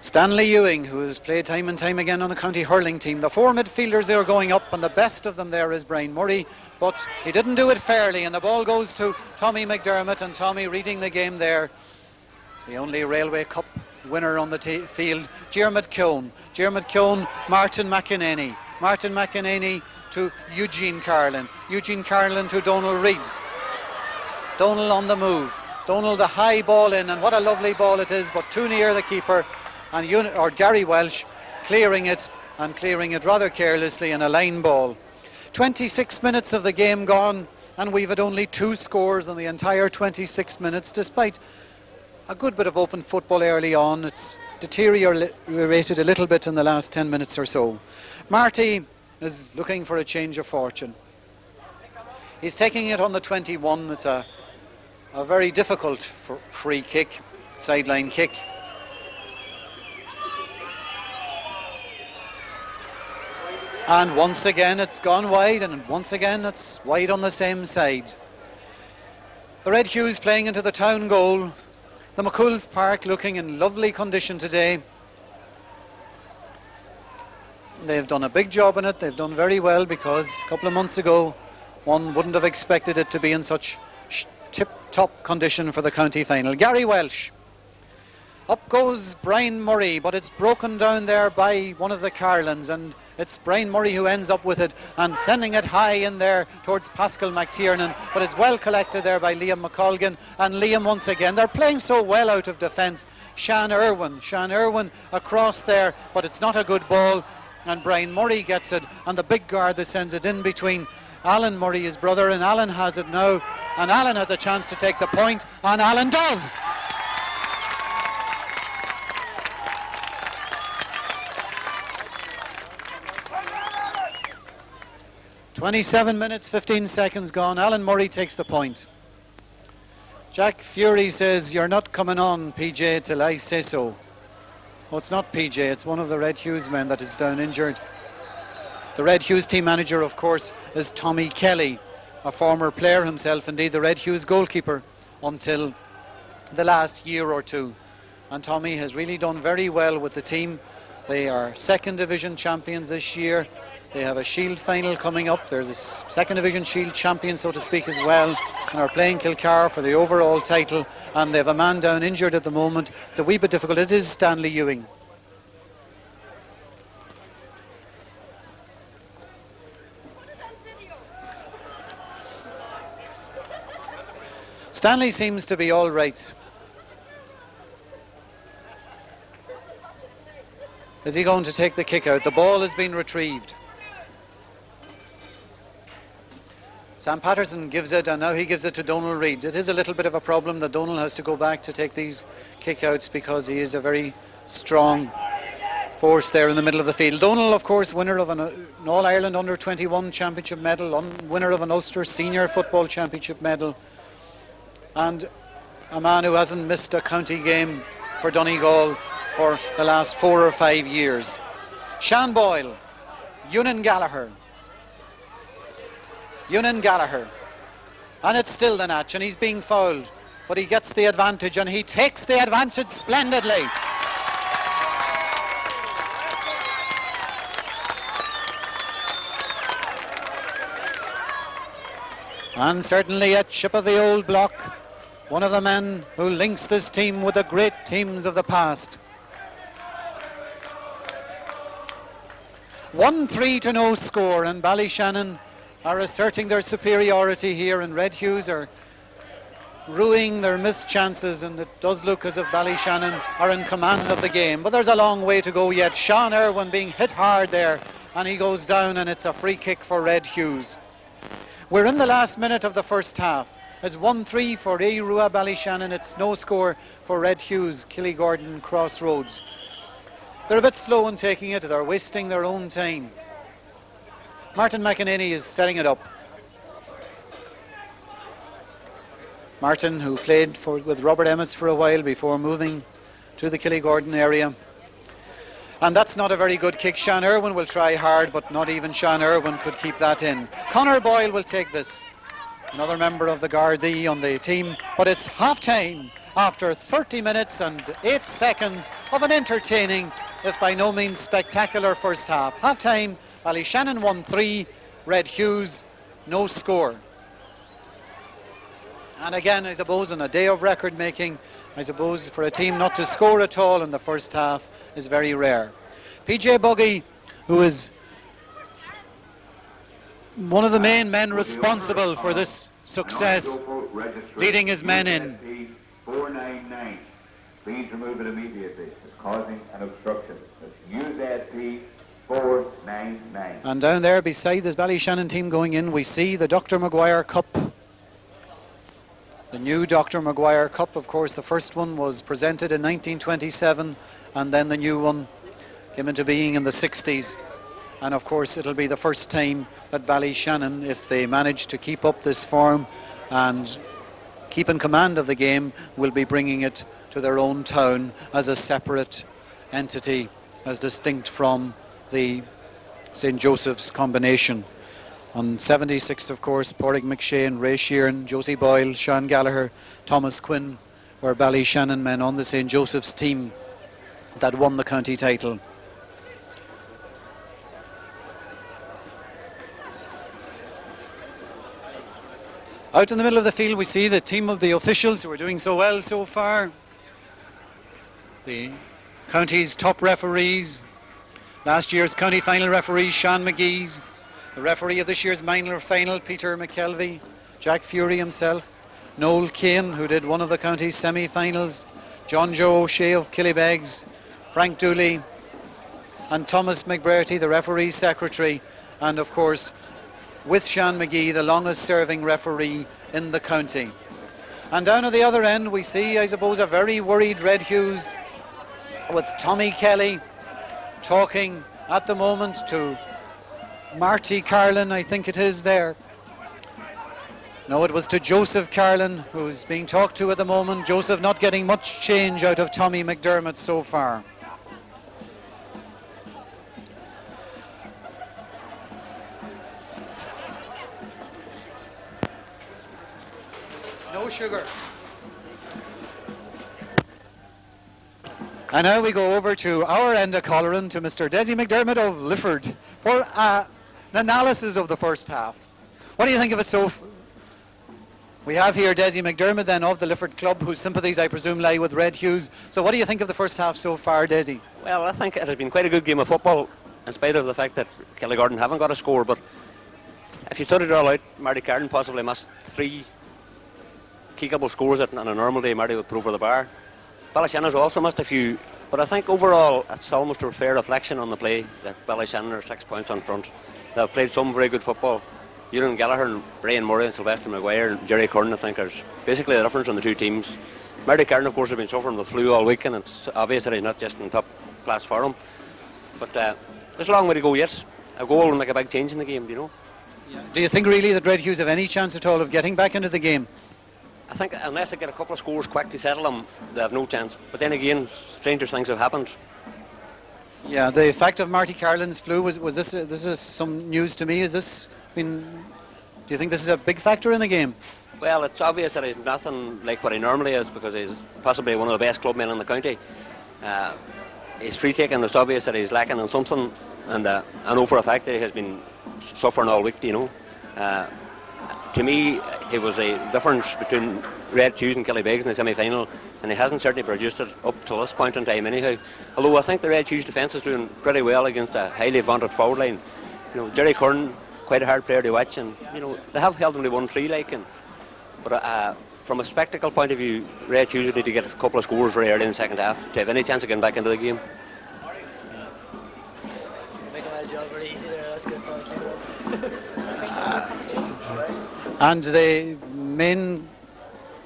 Stanley Ewing, who has played time and time again on the county hurling team. The four midfielders are going up, and the best of them there is Brian Murray, but he didn't do it fairly, and the ball goes to Tommy McDermott, and Tommy reading the game there. The only Railway Cup winner on the field, Diarmuid Keown, Martin McEnany. Martin McEnany to Eugene Carlin. Eugene Carlin to Donal Reid. Donal on the move. Donal the high ball in, and what a lovely ball it is, but too near the keeper. And Gary Welsh clearing it rather carelessly in a line ball. 26 minutes of the game gone, and we've had only 2 scores in the entire 26 minutes, despite a good bit of open football early on. It's deteriorated a little bit in the last 10 minutes or so. Marty is looking for a change of fortune. He's taking it on the 21. It's a very difficult free kick, sideline kick. And once again it's gone wide, and once again it's wide on the same side. The Red Hughs playing into the town goal. The McCool's Park looking in lovely condition today. They've done a big job in it. They've done very well, because a couple of months ago one wouldn't have expected it to be in such tip-top condition for the county final. Gary Welsh. Up goes Brian Murray, but it's broken down there by one of the Carlins, and it's Brian Murray who ends up with it and sending it high in there towards Pascal McTiernan, but it's well collected there by Liam McColgan, and Liam once again. They're playing so well out of defence. Sean Irwin across there, but it's not a good ball, and Brian Murray gets it, and the big guard that sends it in between Alan Murray, his brother, and Alan has it now, and Alan has a chance to take the point, and Alan does. 27 minutes, 15 seconds gone. Alan Murray takes the point. Jack Fury says, "You're not coming on, PJ, till I say so." Oh, it's not PJ, it's one of the Red Hughes men that is down injured. The Red Hughes team manager, of course, is Tommy Kelly, a former player himself, indeed the Red Hughes goalkeeper until the last year or two. And Tommy has really done very well with the team. They are second division champions this year. They have a Shield final coming up. They're the second division Shield champions, so to speak, as well, and are playing Kilcar for the overall title, and they have a man down injured at the moment. It's a wee bit difficult. It is Stanley Ewing. Stanley seems to be all right. Is he going to take the kick out? The ball has been retrieved. Sam Patterson gives it, and now he gives it to Donal Reid. It is a little bit of a problem that Donal has to go back to take these kick-outs, because he is a very strong force there in the middle of the field. Donal, of course, winner of an All-Ireland Under-21 Championship medal, winner of an Ulster Senior Football Championship medal, and a man who hasn't missed a county game for Donegal for the last 4 or 5 years. Sean Boyle, Ewan Gallagher, and it's still the Natch, and he's being fouled, but he gets the advantage, and he takes the advantage splendidly. And certainly a chip of the old block, one of the men who links this team with the great teams of the past. 1-3 to no score, and Ballyshannon are asserting their superiority here, and Red Hughes are ruining their missed chances, and it does look as if Ballyshannon are in command of the game, but there's a long way to go yet. Sean Irwin being hit hard there, and he goes down, and it's a free kick for Red Hughes. We're in the last minute of the first half. It's 1-3 for Aodh Ruadh Ballyshannon. It's no score for Red Hughes, Killygordon Crossroads. They're a bit slow in taking it. They're wasting their own time. Martin McEnany is setting it up. Martin, who played with Robert Emmets for a while before moving to to the Killygordon area. And that's not a very good kick. Sean Irwin will try hard, but not even Sean Irwin could keep that in. Conor Boyle will take this. Another member of the Gardaí on the team. But it's half-time after 30 minutes and 8 seconds of an entertaining, if by no means spectacular, first half. Half-time, Ballyshannon 1-3, Red Hughes, no score. And again, I suppose, on a day of record making, I suppose for a team not to score at all in the first half is very rare. PJ Buggy, who is one of the main men responsible for this success, leading his men in. 499. Please remove it immediately. It's causing an obstruction. It's UZP 499. And down there beside this Ballyshannon team going in, we see the Dr Maguire Cup. The new Dr Maguire Cup, of course, the first one was presented in 1927, and then the new one came into being in the 60s. And of course it'll be the first time that Ballyshannon, if they manage to keep up this form and keep in command of the game, will be bringing it to their own town as a separate entity, as distinct from the St. Joseph's combination. On 76, of course, Pádraig McShane, Ray Sheeran, Josie Boyle, Sean Gallagher, Thomas Quinn were Ballyshannon men on the St. Joseph's team that won the county title. Out in the middle of the field we see the team of the officials who are doing so well so far. The county's top referees, last year's county final referee Sean McGee's, the referee of this year's minor final Peter McKelvey, Jack Fury himself, Noel Kane, who did one of the county's semi-finals, John Joe O'Shea of Killybegs, Frank Dooley, and Thomas McBrearty, the referee's secretary, and of course with Sean McGee, the longest serving referee in the county. And down at the other end we see, I suppose, a very worried Red Hughes with Tommy Kelly talking at the moment to Marty Carlin, I think it is there. No, it was to Joseph Carlin, who's being talked to at the moment. Joseph not getting much change out of Tommy McDermott so far. No sugar. And now we go over to our end of Coleraine, to Mr. Desi McDermott of Lifford for an analysis of the first half. What do you think of it so? We have here Desi McDermott then of the Lifford club, whose sympathies I presume lie with Red Hughes. So what do you think of the first half so far, Desi? Well, I think it has been quite a good game of football, in spite of the fact that Killygordon haven't got a score. But if you studied it all out, Marty Carden possibly missed 3 kickable scores that on a normal day Marty would put over the bar. Ballyshannon also missed a few, but I think overall it's almost a fair reflection on the play that Ballyshannon are 6 points on front. They've played some very good football. Ewan Gallagher and Brian Murray and Sylvester Maguire and Jerry Curran, I think, are basically the difference on the two teams. Marty Carden, of course, has been suffering with flu all week, and it's obvious that he's not just in top class form. But there's a long way to go yet. A goal will make a big change in the game, you know. Yeah. Do you think really that Red Hughes have any chance at all of getting back into the game? I think unless they get a couple of scores quick to settle them, they have no chance. But then again, stranger things have happened. Yeah, the fact of Marty Carlin's flu, was this is some news to me. Is this, I mean, do you think this is a big factor in the game? Well, it's obvious that he's nothing like what he normally is, because he's possibly one of the best clubmen in the county. His free taking, it's obvious that he's lacking in something, and I know for a fact that he has been suffering all week, you know. To me, it was a difference between Red Hughes and Killybegs in the semi-final, and he hasn't certainly produced it up to this point in time anyhow. Although I think the Red Hughes defence is doing pretty well against a highly vaunted forward line. You know, Jerry Curran, quite a hard player to watch, and you know they have held him to 1-3 like. But from a spectacle point of view, Red Hughes would need to get a couple of scores very early in the second half to have any chance of getting back into the game. And the main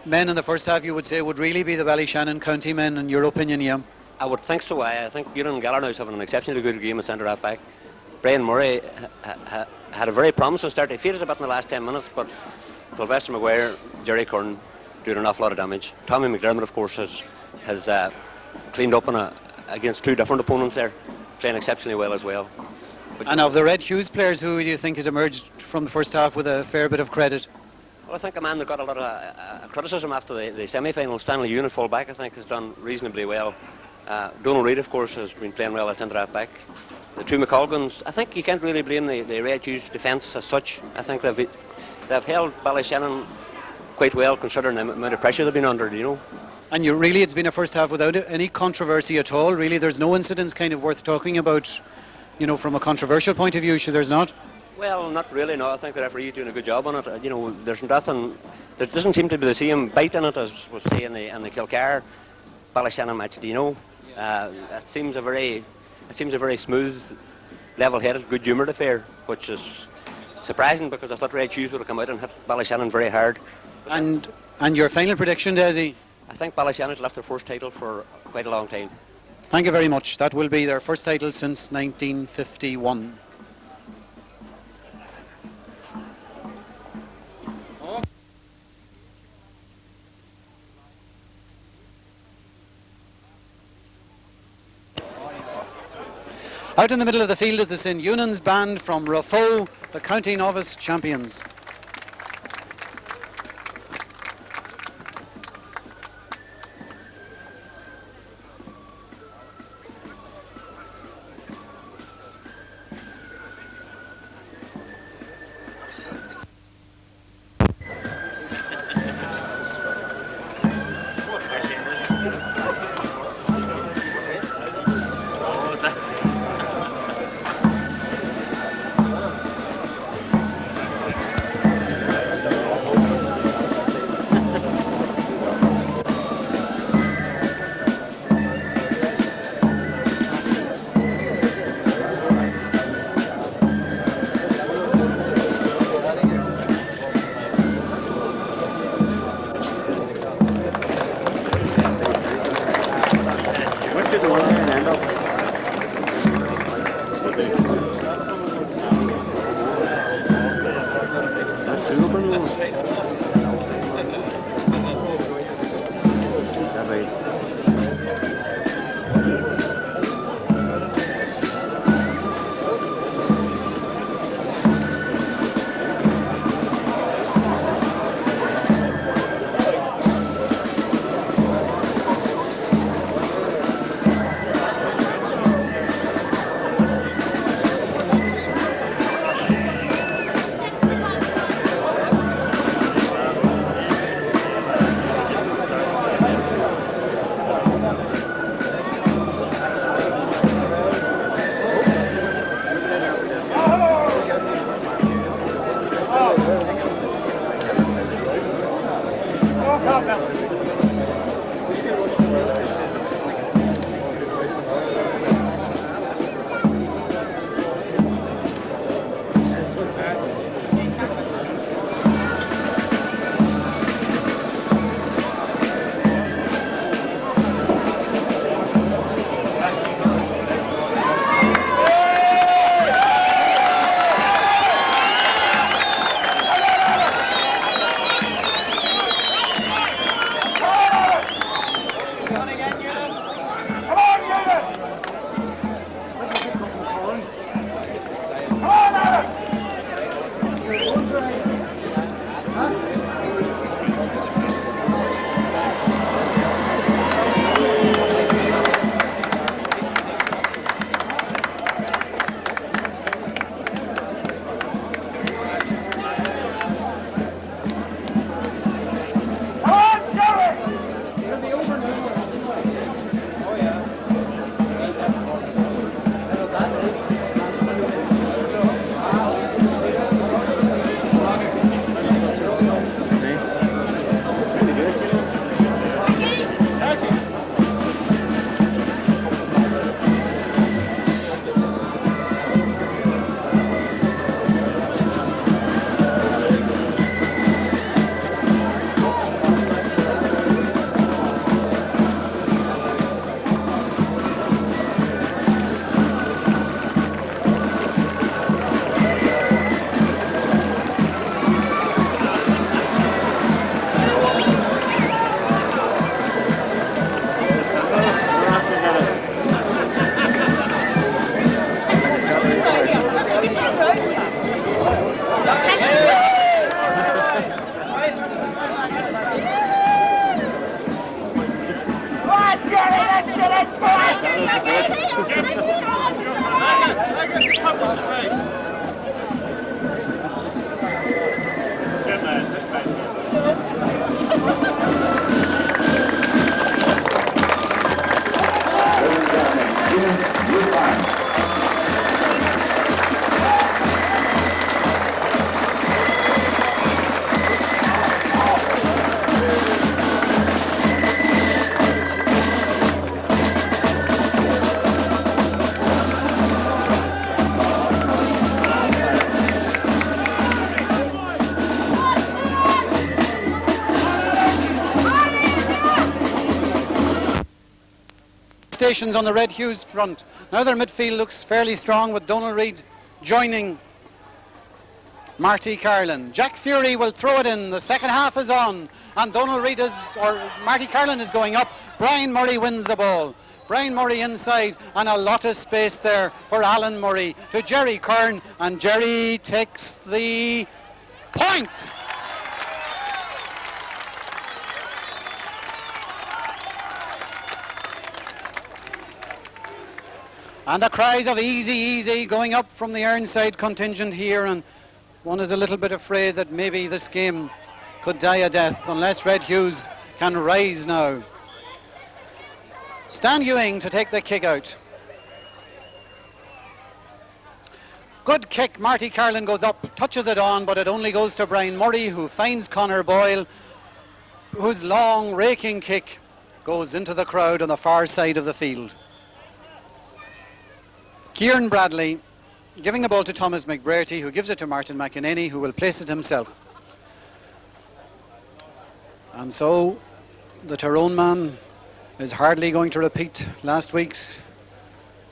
men in the first half, you would say, would really be the Ballyshannon county men, in your opinion, yeah? I would think so. I think Ewan Gallagher is having an exceptionally good game at centre half back. Brian Murray had a very promising start. He faded a bit in the last 10 minutes, but Sylvester Maguire, Jerry Curran doing an awful lot of damage. Tommy McDermott, of course, has cleaned up against two different opponents there, playing exceptionally well as well. And of the Red Hughes players, who do you think has emerged from the first half with a fair bit of credit? Well, I think a man that got a lot of criticism after the semi-final, Stanley Ewan, full back, I think has done reasonably well. Donald Reid, of course, has been playing well at centre half back. The two McColgans, I think you can't really blame the Red Hughes defence as such. I think they've held Ballyshannon quite well, considering the amount of pressure they've been under, you know. And it's been a first half without any controversy at all, really. There's no incidents kind of worth talking about, you know, from a controversial point of view, there's not? Well, not really, no. I think the referee's doing a good job on it. You know, there's nothing, there doesn't seem to be the same bite in it as was say in the Kilcar Ballyshannon match, do you know? It seems a very smooth, level-headed, good-humoured affair, which is surprising because I thought Red Hughes would have come out and hit Ballyshannon very hard. And your final prediction, Desi? I think Ballyshannon left their first title for quite a long time. Thank you very much. That will be their first title since 1951. Out in the middle of the field is the St Eunan's band from Raphoe, the county novice champions. rotations on the Red Hughes front. Now their midfield looks fairly strong with Donal Reid joining Marty Carlin. Jack Fury will throw it in. The second half is on, and Marty Carlin is going up. Brian Murray wins the ball. Brian Murray inside, and a lot of space there for Alan Murray to Jerry Kern, and Jerry takes the point. And the cries of easy, easy going up from the Ironside contingent here, and one is a little bit afraid that maybe this game could die a death unless Red Hughes can rise now. Stan Ewing to take the kick out. Good kick. Marty Carlin goes up, touches it on, but it only goes to Brian Murray, who finds Conor Boyle, whose long raking kick goes into the crowd on the far side of the field. Kieran Bradley giving the ball to Thomas McBrearty, who gives it to Martin McEnany, who will place it himself. And so the Tyrone man is hardly going to repeat last week's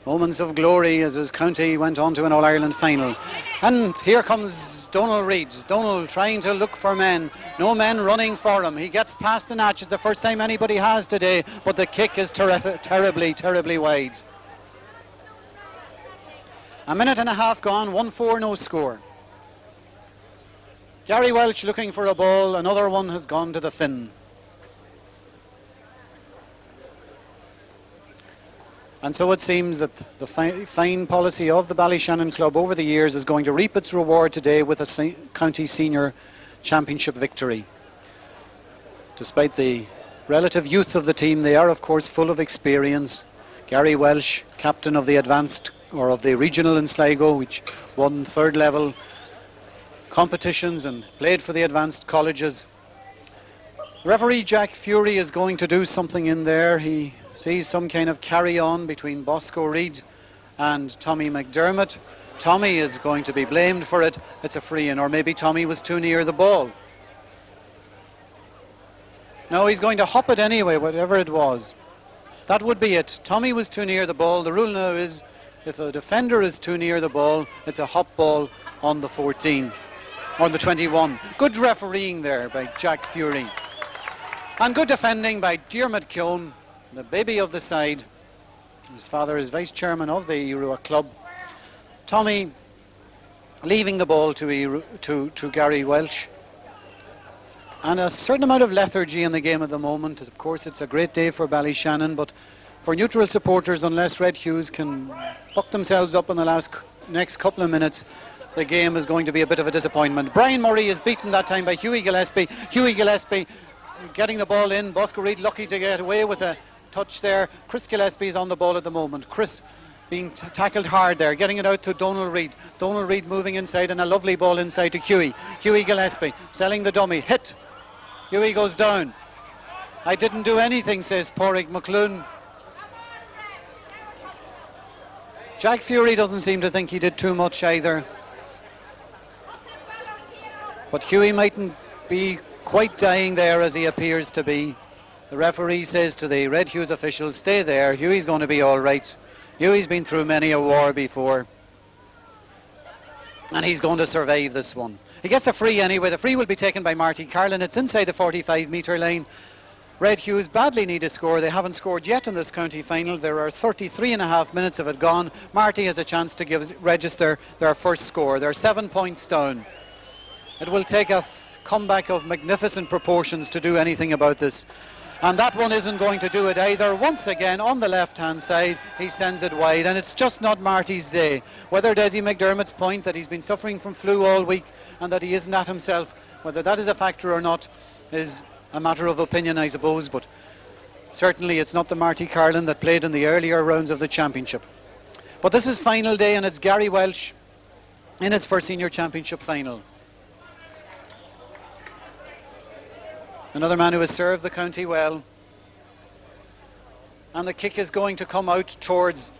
moments of glory as his county went on to an All-Ireland final. And here comes Donal Reid. Donal trying to look for men. No men running for him. He gets past the notch. It's the first time anybody has today, but the kick is terribly, terribly wide. A minute and a half gone, 1-4, no score. Gary Welch looking for a ball. Another one has gone to the Finn. And so it seems that the fine policy of the Ballyshannon club over the years is going to reap its reward today with a county senior championship victory. Despite the relative youth of the team, they are of course full of experience. Gary Welsh, captain of the advanced or of the regional in Sligo, which won third level competitions and played for the advanced colleges. Referee Jack Fury is going to do something in there. He sees some kind of carry-on between Bosco Reid and Tommy McDermott. Tommy is going to be blamed for it. It's a free-in, or maybe Tommy was too near the ball. No, he's going to hop it anyway, whatever it was. That would be it. Tommy was too near the ball. The rule now is if a defender is too near the ball, it's a hop ball on the 14, or the 21. Good refereeing there by Jack Fury. And good defending by Diarmuid Keown, the baby of the side. His father is vice chairman of the Aodh Ruadh club. Tommy leaving the ball to Gary Welch. And a certain amount of lethargy in the game at the moment. Of course, it's a great day for Ballyshannon, but for neutral supporters, unless Red Hughes can buck themselves up in the next couple of minutes, the game is going to be a bit of a disappointment. Brian Murray is beaten that time by Hughie Gillespie. Hughie Gillespie getting the ball in. Bosco Reid lucky to get away with a touch there. Chris Gillespie is on the ball at the moment. Chris being tackled hard there, getting it out to Donal Reid. Donal Reid moving inside, and a lovely ball inside to Hughie. Hughie Gillespie selling the dummy. Hit. Hughie goes down. I didn't do anything, says Pádraig McClune. Jack Fury doesn't seem to think he did too much either. But Hughie mightn't be quite dying there as he appears to be. The referee says to the Red Hughes officials, stay there, Hughie's going to be all right. Hughie's been through many a war before, and he's going to survive this one. He gets a free anyway. The free will be taken by Marty Carlin. It's inside the 45-metre line. Red Hughes badly need a score. They haven't scored yet in this county final. There are 33.5 minutes of it gone. Marty has a chance to register their first score. They're 7 points down. It will take a comeback of magnificent proportions to do anything about this. And that one isn't going to do it either. Once again, on the left-hand side, he sends it wide, and it's just not Marty's day. Whether Desi McDermott's point that he's been suffering from flu all week and that he isn't at himself, whether that is a factor or not is a matter of opinion, I suppose, but certainly it's not the Marty Carlin that played in the earlier rounds of the championship. But this is final day, and it's Gary Welch in his first senior championship final. Another man who has served the county well. And the kick is going to come out towards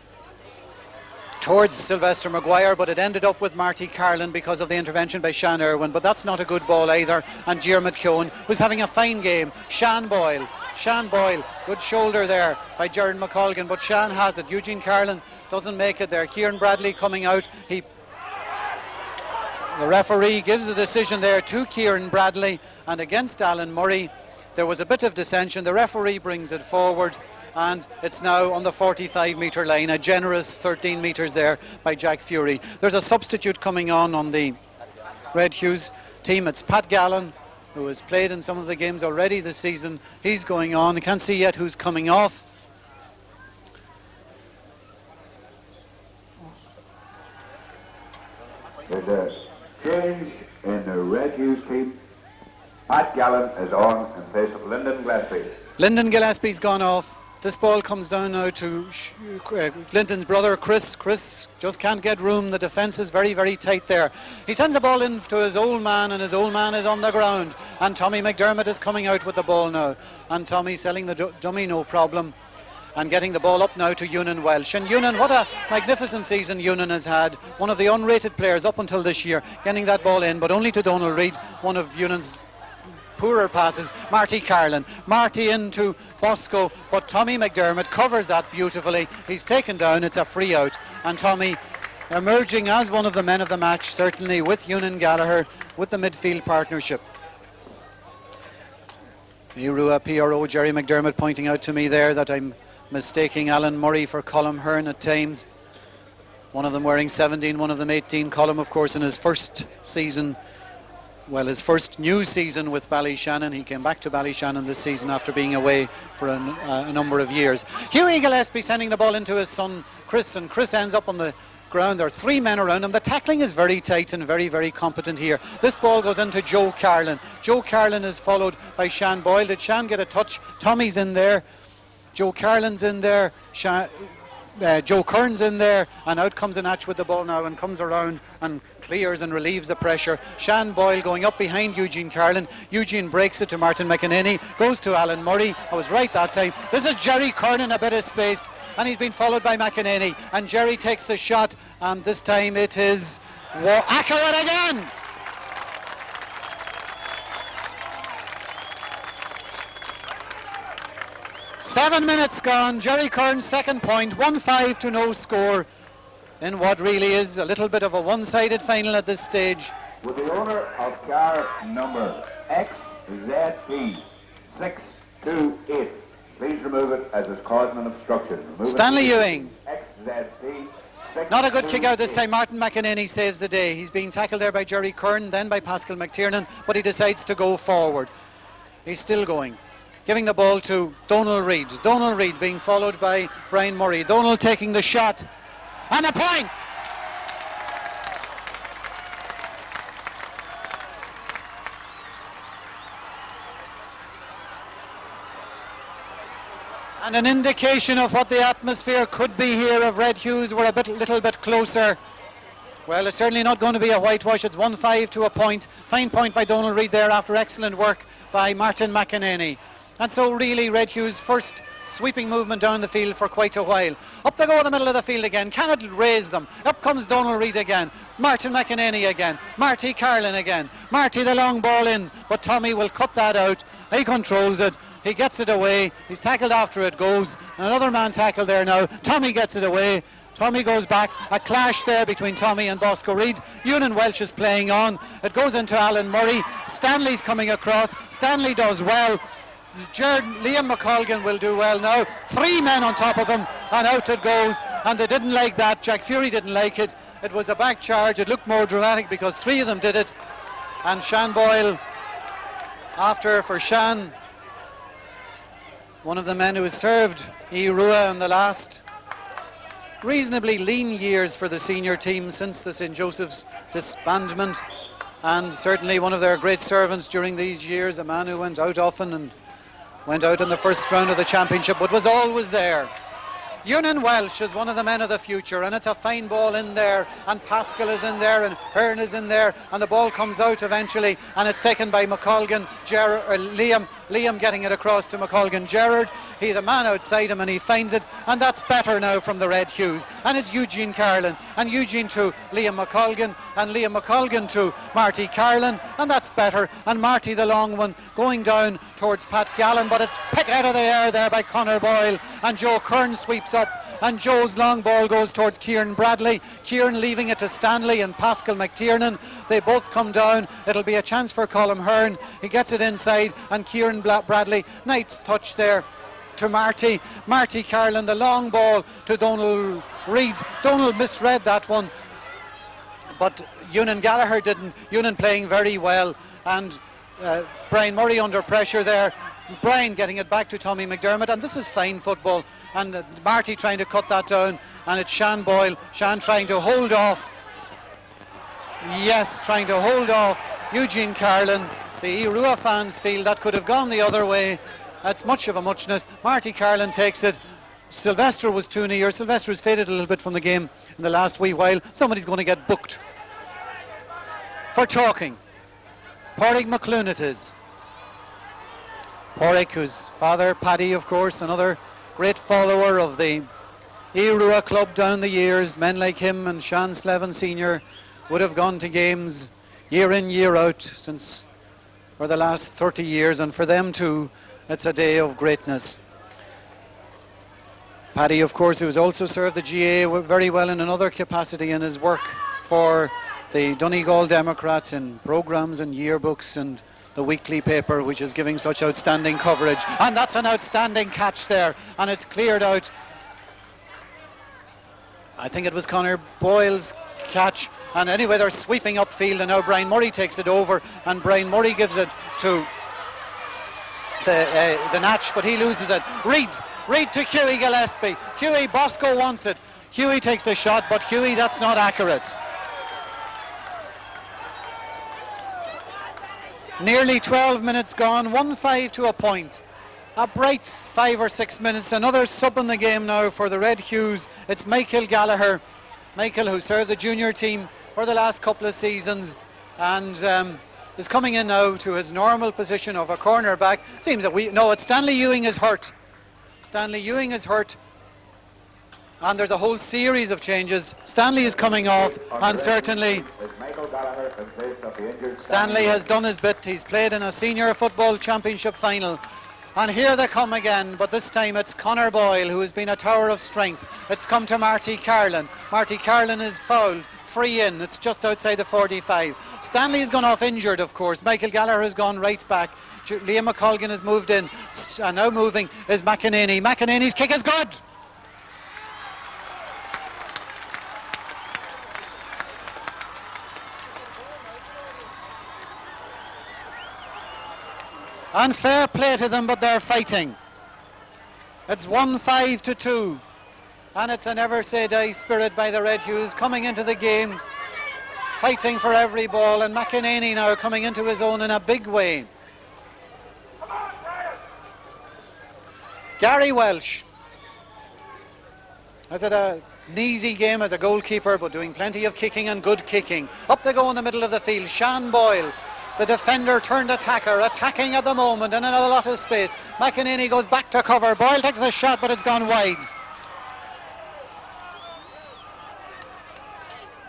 Sylvester Maguire, but it ended up with Marty Carlin because of the intervention by Sean Irwin. But that's not a good ball either. And Diarmuid Keown, who's having a fine game. Sean Boyle Shan Boyle, good shoulder there by Jared McColgan, but Shan has it. Eugene Carlin doesn't make it there. Kieran Bradley coming out. The referee gives a decision there to Kieran Bradley and against Alan Murray. There was a bit of dissension. The referee brings it forward, and it's now on the 45-metre line, a generous 13 metres there by Jack Fury. There's a substitute coming on the Red Hughes team. It's Pat Gallen, who has played in some of the games already this season. He's going on. I can't see yet who's coming off. There's a change in the Red Hughes team. Pat Gallen is on in place of Lyndon Gillespie. Lyndon Gillespie's gone off. This ball comes down now to Clinton's brother, Chris. Chris just can't get room. The defence is very, very tight there. He sends the ball in to his old man, and his old man is on the ground. And Tommy McDermott is coming out with the ball now. And Tommy selling the dummy, no problem. And getting the ball up now to Ewan Welsh. And Ewan, what a magnificent season Ewan has had. One of the unrated players up until this year, getting that ball in, but only to Donald Reid, one of Ewan's poorer passes. Marty Carlin, Marty into Bosco, but Tommy McDermott covers that beautifully. He's taken down, it's a free out, and Tommy emerging as one of the men of the match, certainly with Ewan Gallagher, with the midfield partnership. Irua PRO Jerry McDermott pointing out to me there that I'm mistaking Alan Murray for Colm Hearn at times. One of them wearing 17, one of them 18. Colm, of course, in his first season, well, his first new season with Ballyshannon. He came back to Ballyshannon this season after being away for a number of years. Hughie Gillespie sending the ball into his son Chris, and Chris ends up on the ground. There are three men around him. The tackling is very tight and very, very competent here. This ball goes into Joe Carlin. Joe Carlin is followed by Shan Boyle. Did Shan get a touch? Tommy's in there. Joe Carlin's in there. Joe Kern's in there, and out comes Anach with the ball now and comes around and clears and relieves the pressure. Shan Boyle going up behind Eugene Carlin. Eugene breaks it to Martin McEnany, goes to Alan Murray. I was right that time. This is Jerry Kern in a bit of space, and he's been followed by McEnany, and Jerry takes the shot, and this time it is accurate again. Seven minutes gone. Jerry Kern's second point, 1-5 to no score in what really is a little bit of a one-sided final at this stage. With the owner of car number XZB 628, please remove it as it's causing an obstruction. Stanley Ewing. XZB. Not a good kick out this time. Martin McEnany saves the day. He's being tackled there by Jerry Kern, then by Pascal McTiernan, but he decides to go forward. He's still going. Giving the ball to Donald Reid. Donald Reid being followed by Brian Murray. Donald taking the shot. And a point! And an indication of what the atmosphere could be here if Red Hughes were a little bit closer. Well, it's certainly not going to be a whitewash. It's 1-5 to a point. Fine point by Donald Reid there after excellent work by Martin McEnany. And so really Red Hughes' first sweeping movement down the field for quite a while. Up they go in the middle of the field again. Cannot raise them. Up comes Donald Reid again. Martin McEnany again. Marty Carlin again. Marty the long ball in, but Tommy will cut that out. He controls it. He gets it away. He's tackled after it goes. Another man tackled there now. Tommy gets it away. Tommy goes back. A clash there between Tommy and Bosco Reid. Ewan Welsh is playing on. It goes into Alan Murray. Stanley's coming across. Stanley does well. Liam McColgan will do well now. Three men on top of him, and out it goes. And they didn't like that. Jack Fury didn't like it. It was a back charge. It looked more dramatic because three of them did it. And Shan Boyle, after for Shan, one of the men who has served Irua in the last reasonably lean years for the senior team since the St. Joseph's disbandment, and certainly one of their great servants during these years, a man who went out often and went out in the first round of the championship but was always there. Ewan Welsh is one of the men of the future, and it's a fine ball in there, and Pascal is in there, and Hearn is in there, and the ball comes out eventually, and it's taken by McColgan, Liam Liam getting it across to McColgan Gerard. He's a man outside him and he finds it, and that's better now from the Red Hughs. And it's Eugene Carlin, and Eugene to Liam McColgan, and Liam McColgan to Marty Carlin, and that's better. And Marty, the long one, going down towards Pat Gallen, but it's picked out of the air there by Conor Boyle, and Joe Kern sweeps up, and Joe's long ball goes towards Kieran Bradley. Kieran leaving it to Stanley and Pascal McTiernan. They both come down. It'll be a chance for Colm Hearn. He gets it inside, and Kieran Bradley, nice touch there to Marty Carlin, the long ball to Donald Reid. Donald misread that one, but Ewan Gallagher didn't. Ewan playing very well, and Brian Murray under pressure there. Brian getting it back to Tommy McDermott, and this is fine football, and Marty trying to cut that down, and it's Sean Boyle. Sean trying to hold off, trying to hold off Eugene Carlin. The Irua fans feel that could have gone the other way. That's much of a muchness. Marty Carlin takes it. Sylvester was too near. Sylvester has faded a little bit from the game in the last wee while. Somebody's going to get booked for talking. Pádraig McClune it is. Pádraig, whose father, Paddy, of course, another great follower of the Irua club down the years. Men like him and Sean Slevin Sr. would have gone to games year in, year out since for the last 30 years, and for them too, it's a day of greatness. Paddy, of course, who has also served the GA very well in another capacity in his work for the Donegal Democrat in programmes and yearbooks and the weekly paper, which is giving such outstanding coverage. And that's an outstanding catch there, and it's cleared out. I think it was Conor Boyle's catch, and anyway they're sweeping upfield, and now Brian Murray takes it over, and Brian Murray gives it to the Natch, but he loses it. Reid to Hughie Gillespie. Hughie, Bosco wants it. Hughie takes the shot, but Hughie, that's not accurate. Nearly 12 minutes gone, 1-5 to a point. A bright 5 or 6 minutes. Another sub in the game now for the Red Hughes. It's Michael Gallagher. Michael, who served the junior team for the last couple of seasons, and is coming in now to his normal position of a cornerback. Seems that it's Stanley Ewing is hurt. Stanley Ewing is hurt, and there's a whole series of changes. Stanley is coming off, and certainly Stanley has done his bit. He's played in a senior football championship final, and here they come again, but this time it's Conor Boyle, who has been a tower of strength. It's come to Marty Carlin. Marty Carlin is fouled. Free in, it's just outside the 45. Stanley has gone off injured, of course. Michael Gallagher has gone right back. Liam McColgan has moved in, and now moving is McEnany. McEnany's kick is good. And fair play to them, but they're fighting. It's 1-5 to 2. And it's a never say die spirit by the Red Hughes coming into the game, fighting for every ball, and McEnany now coming into his own in a big way. Gary Welsh has had an easy game as a goalkeeper, but doing plenty of kicking and good kicking. Up they go in the middle of the field. Sean Boyle, the defender turned attacker, attacking at the moment and in a lot of space. McEnany goes back to cover. Boyle takes a shot, but it's gone wide.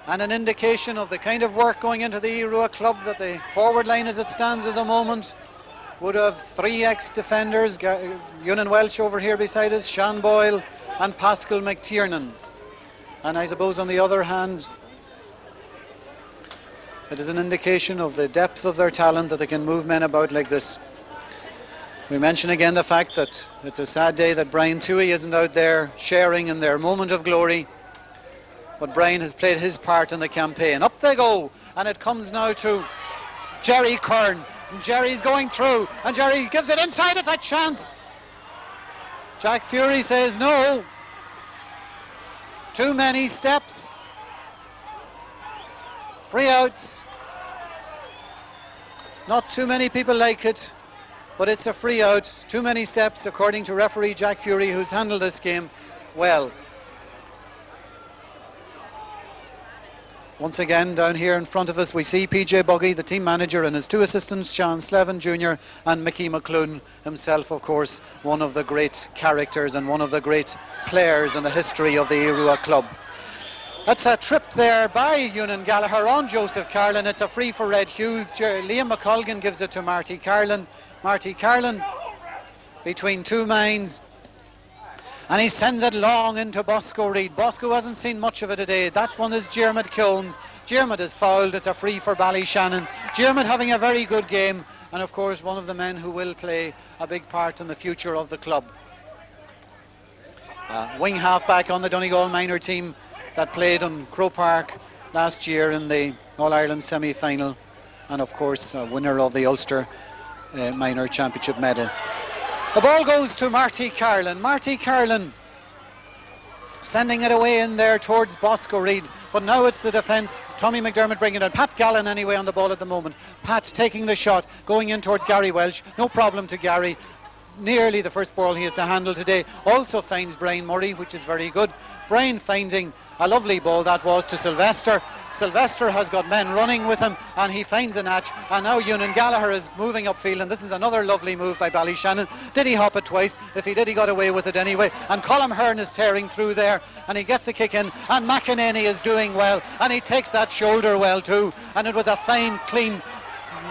And an indication of the kind of work going into the Irua club, that the forward line as it stands at the moment would have 3 ex-defenders, Ewan Welsh over here beside us, Sean Boyle and Pascal McTiernan. And I suppose on the other hand, it is an indication of the depth of their talent that they can move men about like this. We mention again the fact that it's a sad day that Brian Toohey isn't out there sharing in their moment of glory. But Brian has played his part in the campaign. Up they go, and it comes now to Jerry Kern. And Jerry's going through, and Jerry gives it inside. It's a chance. Jack Fury says no. Too many steps. Free outs. Not too many people like it, but it's a free out. Too many steps, according to referee Jack Fury, who's handled this game well. Once again, down here in front of us, we see PJ Buggy, the team manager, and his two assistants, Sean Slevin Jr. and Mickey McClune himself, of course, one of the great characters and one of the great players in the history of the Aodh Ruadh club. That's a trip there by Ewan Gallagher on Joseph Carlin. It's a free for Red Hughes. Liam McColgan gives it to Marty Carlin. Marty Carlin between two minds. And he sends it long into Bosco Reid. Bosco hasn't seen much of it today. That one is Diarmuid Cones. Diarmuid is fouled. It's a free for Ballyshannon. Diarmuid having a very good game, and of course one of the men who will play a big part in the future of the club. Wing half-back on the Donegal minor team that played on Crow Park last year in the All-Ireland semi-final, and of course winner of the Ulster minor championship medal. The ball goes to Marty Carlin. Marty Carlin sending it away in there towards Bosco Reid. But now it's the defence. Tommy McDermott bringing it. Pat Gallen anyway on the ball at the moment. Pat taking the shot, going in towards Gary Welsh. No problem to Gary. Nearly the first ball he has to handle today. Also finds Brian Murray, which is very good. Brian finding a lovely ball that was to Sylvester. Sylvester has got men running with him, and he finds a natch, and now Ewan Gallagher is moving upfield, and this is another lovely move by Ballyshannon. Did he hop it twice? If he did, he got away with it anyway, and Colm Hearn is tearing through there, and he gets the kick in, and McEnany is doing well, and he takes that shoulder well too, and it was a fine, clean,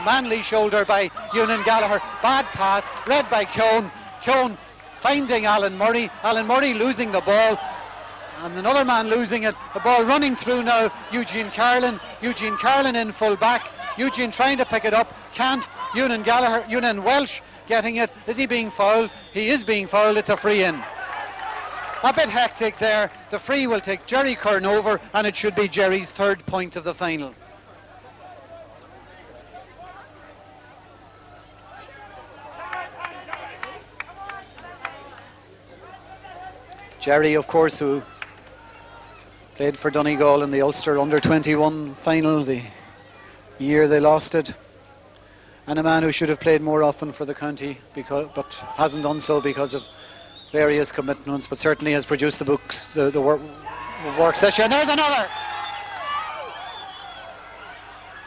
manly shoulder by Ewan Gallagher. Bad pass, read by Keown. Keown finding Alan Murray. Alan Murray losing the ball, and another man losing it. The ball running through now, Eugene Carlin. Eugene Carlin in full back. Eugene trying to pick it up, can't. Ewan Gallagher, Ewan Welsh getting it. Is he being fouled? He is being fouled. It's a free in. A bit hectic there. The free will take Jerry Kern over, and it should be Jerry's third point of the final. Jerry, of course, who played for Donegal in the Ulster under-21 final, the year they lost it, and a man who should have played more often for the county, but hasn't done so because of various commitments, but certainly has produced the books, the work session. There's another!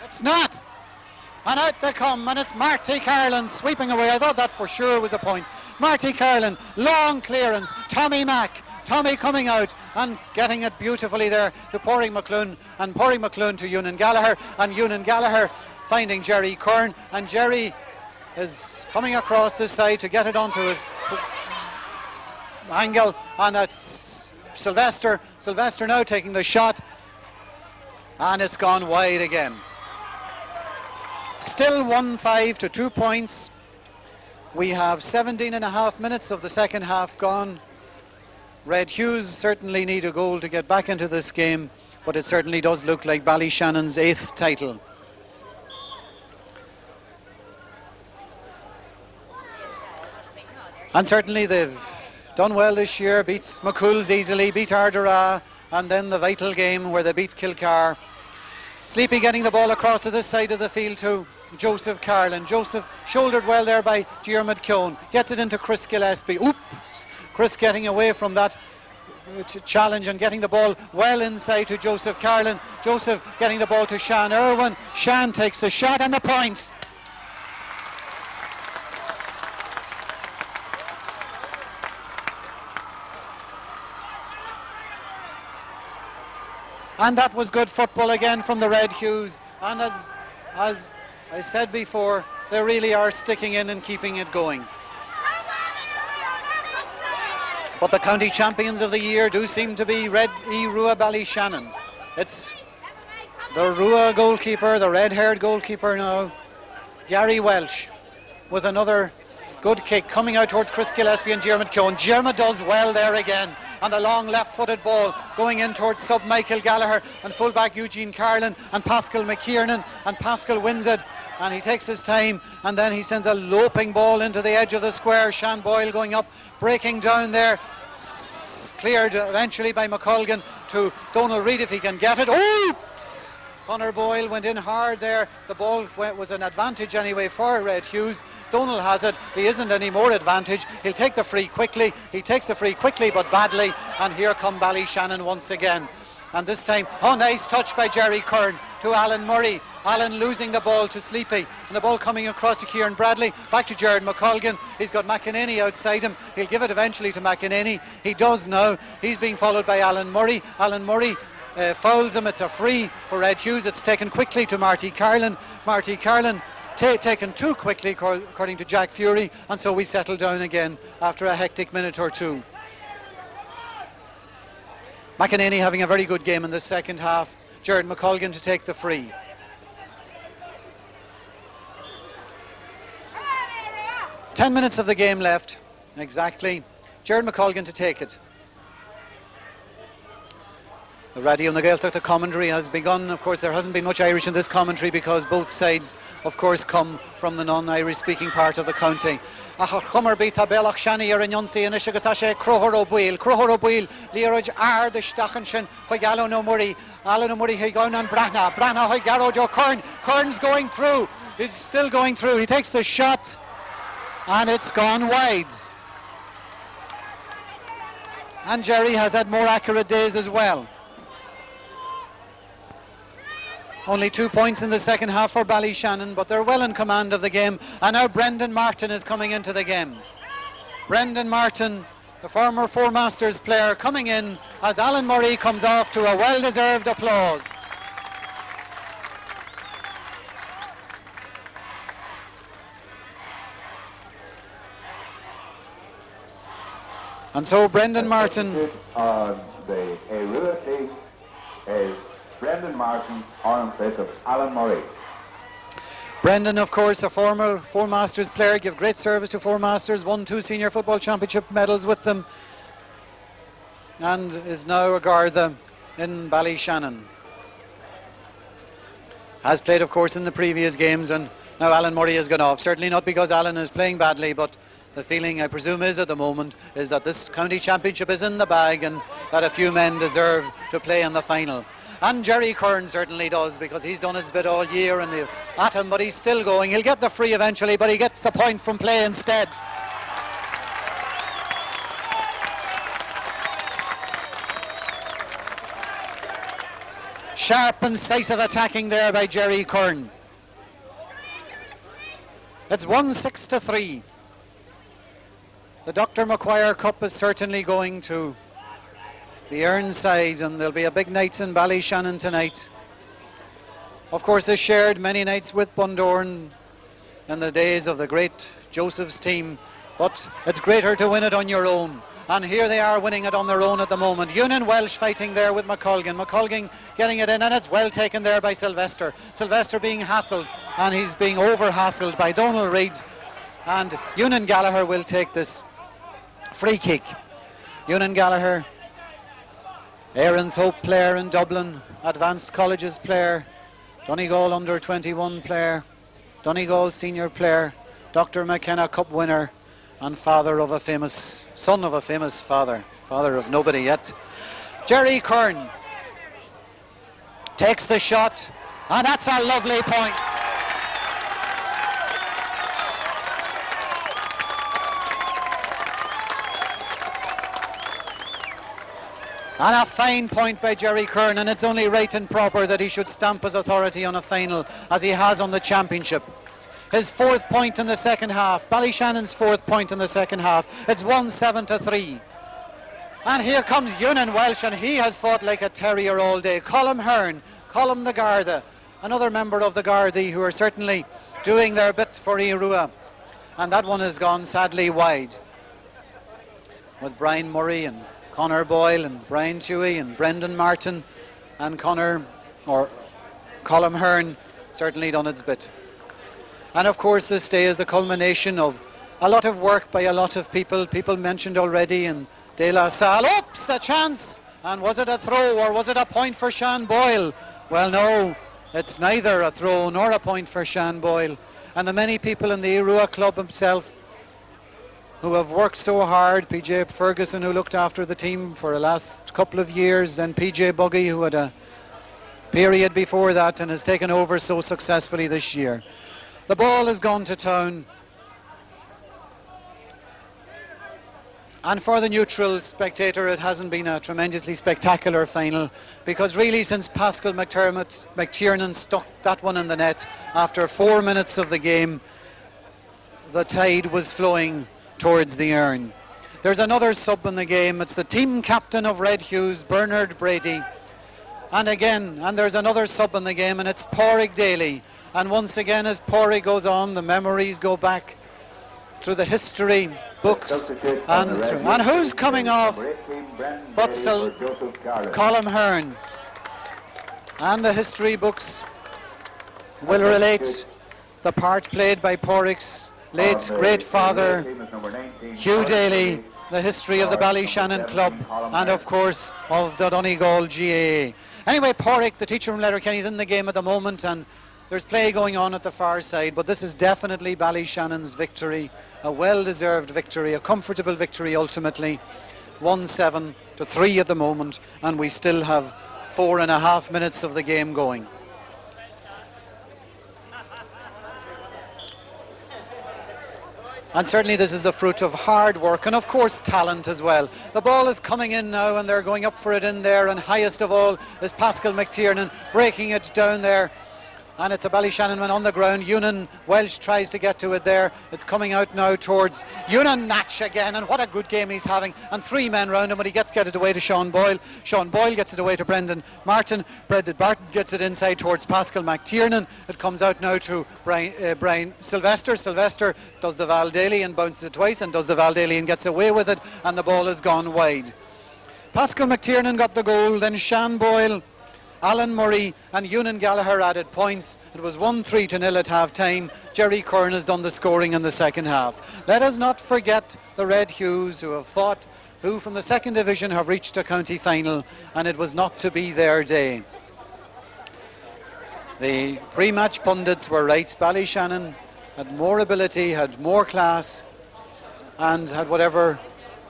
It's not! And out they come, and it's Marty Carlin sweeping away. I thought that for sure was a point. Marty Carlin, long clearance, Tommy Mack. Tommy coming out and getting it beautifully there to Porring McClune, and Porring McClune to Ewan Gallagher, and Ewan Gallagher finding Jerry Kern, and Jerry is coming across this side to get it onto his angle, and it's Sylvester. Sylvester now taking the shot, and it's gone wide again. Still 1-5 to 2 points. We have 17.5 minutes of the second half gone. Red Hughes certainly need a goal to get back into this game, but it certainly does look like Ballyshanon's 8th title. And certainly they've done well this year, beat McCool's easily, beat Aodh Ruadh, and then the vital game where they beat Kilcar. Sleepy getting the ball across to this side of the field to Joseph Carlin. Joseph shouldered well there by Diarmuid Keown. Gets it into Chris Gillespie. Oops! Chris getting away from that challenge and getting the ball well inside to Joseph Carlin. Joseph getting the ball to Sean Irwin. Sean takes the shot and the point. And that was good football again from the Red Hughes. And as I said before, they really are sticking in and keeping it going. But the county champions of the year do seem to be Red Ruadh Ballyshannon. It's the Ruadh goalkeeper, the red-haired goalkeeper now, Gary Welsh, with another good kick coming out towards Chris Gillespie and Diarmuid Keown. Diarmuid does well there again, and the long left-footed ball going in towards sub Michael Gallagher and fullback Eugene Carlin and Pascal McKiernan, and Pascal wins it, and he takes his time, and then he sends a loping ball into the edge of the square. Sean Boyle going up, breaking down there, cleared eventually by McColgan to Donald Reid if he can get it. Oops! Conor Boyle went in hard there. The ball was an advantage anyway for Red Hughes. Donald has it. He isn't any more advantage. He'll take the free quickly. He takes the free quickly but badly, and here come Ballyshannon once again. And this time, oh, nice touch by Jerry Kern to Alan Murray. Alan losing the ball to Sleepy. And the ball coming across to Kieran Bradley. Back to Jared McColgan. He's got McEnany outside him. He'll give it eventually to McEnany. He does now. He's being followed by Alan Murray. Alan Murray fouls him. It's a free for Red Hughes. It's taken quickly to Marty Carlin. Marty Carlin taken too quickly, according to Jack Fury. And so we settle down again after a hectic minute or two. McEnany having a very good game in the second half. Jared McColgan to take the free. Ten minutes of the game left, exactly. Jared McColgan to take it. The Radio na Gaeltacht, the commentary has begun. Of course, there hasn't been much Irish in this commentary because both sides, of course, come from the non-Irish speaking part of the county. Chumar bita belach shani ar inionsi and ishagastashe Crohor O'Buil Liroj ar the Stachenshin by Alan O'Murray he going on Brana hi Garo Joe Kern's going through. He's still going through. He takes the shot and it's gone wide. And Jerry has had more accurate days as well. Only 2 points in the second half for Ballyshannon, but they're well in command of the game. And now Brendan Martin is coming into the game. Brendan Martin, the former Four Masters player, coming in as Alan Murray comes off to a well-deserved applause. And so Brendan Martin on the Ruadh team is Brendan Martin on place of Alan Murray. Brendan, of course, a former Four Masters player, gave great service to Four Masters, won 2 senior football championship medals with them, and is now a Garda in Ballyshannon. Has played, of course, in the previous games, and now Alan Murray has gone off. Certainly not because Alan is playing badly, but the feeling, I presume, is at the moment is that this county championship is in the bag and that a few men deserve to play in the final. And Jerry Kern certainly does, because he's done his bit all year and at him, but he's still going. He'll get the free eventually, but he gets a point from play instead. Sharp, incisive attacking there by Jerry Kern. It's 1-6-3. The Dr Maguire Cup is certainly going to the Erne side, and there'll be a big night in Ballyshannon tonight. Of course, they shared many nights with Bundoran in the days of the great Joseph's team, but it's greater to win it on your own. And here they are winning it on their own at the moment. Union Welsh fighting there with McColgan. McColgan getting it in, and it's well taken there by Sylvester. Sylvester being hassled, and he's being over-hassled by Donal Reid. And Ewan Gallagher will take this free kick. Ewan Gallagher, Aaron's Hope player in Dublin, Advanced Colleges player, Donegal under-21 player, Donegal senior player, Dr McKenna Cup winner, and son of a famous father of nobody yet. Jerry Kern takes the shot, and that's a lovely point. And a fine point by Jerry Kern, and it's only right and proper that he should stamp his authority on a final as he has on the championship. His 4th point in the second half, Ballyshanon's 4th point in the second half. It's 1-7-3. And here comes Ewan Welsh, and he has fought like a terrier all day. Colm Hearn, Colm the Garda, another member of the Gardaí who are certainly doing their bit for Aodh Ruadh. And that one has gone sadly wide, with Brian Murray and Conor Boyle and Brian Tuohy and Brendan Martin and Colm Hearn certainly done its bit. And of course this day is the culmination of a lot of work by a lot of people mentioned already, and De La Salle, oops, a chance, and was it a throw or was it a point for Sean Boyle? Well, no, it's neither a throw nor a point for Sean Boyle. And the many people in the Aodh Ruadh club himself who have worked so hard, PJ Ferguson, who looked after the team for the last couple of years, then PJ Buggy, who had a period before that and has taken over so successfully this year. The ball has gone to town. And for the neutral spectator, it hasn't been a tremendously spectacular final, because really since Pascal McTiernan stuck that one in the net after 4 minutes of the game, the tide was flowing towards the urn. There's another sub in the game. It's the team captain of Red Hughes, Bernard Brady. And there's another sub in the game, and it's Pádraig Daly. And once again, as Pádraig goes on, the memories go back through the history books. And who's coming off but Colm Hearn? And the history books will relate the part played by Pádraig's late great father, Hugh Daly, the history of the Ballyshannon club, and of course of the Donegal GAA. Anyway, Pádraig, the teacher from Letterkenny, is in the game at the moment, and there's play going on at the far side, but this is definitely Ballyshanon's victory, a well-deserved victory, a comfortable victory ultimately. 1-7 to 3 at the moment, and we still have 4.5 minutes of the game going. And certainly this is the fruit of hard work and of course talent as well. The ball is coming in now and they're going up for it in there, and highest of all is Pascal McTiernan breaking it down there. And it's a Ballyshannon man on the ground. Ewan Welsh tries to get to it there. It's coming out now towards Ewan Natch again, and what a good game he's having. And 3 men round him, but he gets it away to Sean Boyle. Sean Boyle gets it away to Brendan Martin. Brendan Martin gets it inside towards Pascal McTiernan. It comes out now to Brian Sylvester. Sylvester does the Val Daly and bounces it twice, and does the Val Daly and gets away with it, and the ball has gone wide. Pascal McTiernan got the goal, then Sean Boyle, Alan Murray and Ewan Gallagher added points. It was 1-3-0 at half-time. Jerry Kern has done the scoring in the second half. Let us not forget the Red Hughes, who from the second division have reached a county final, and it was not to be their day. The pre-match pundits were right. Ballyshannon had more ability, had more class, and had whatever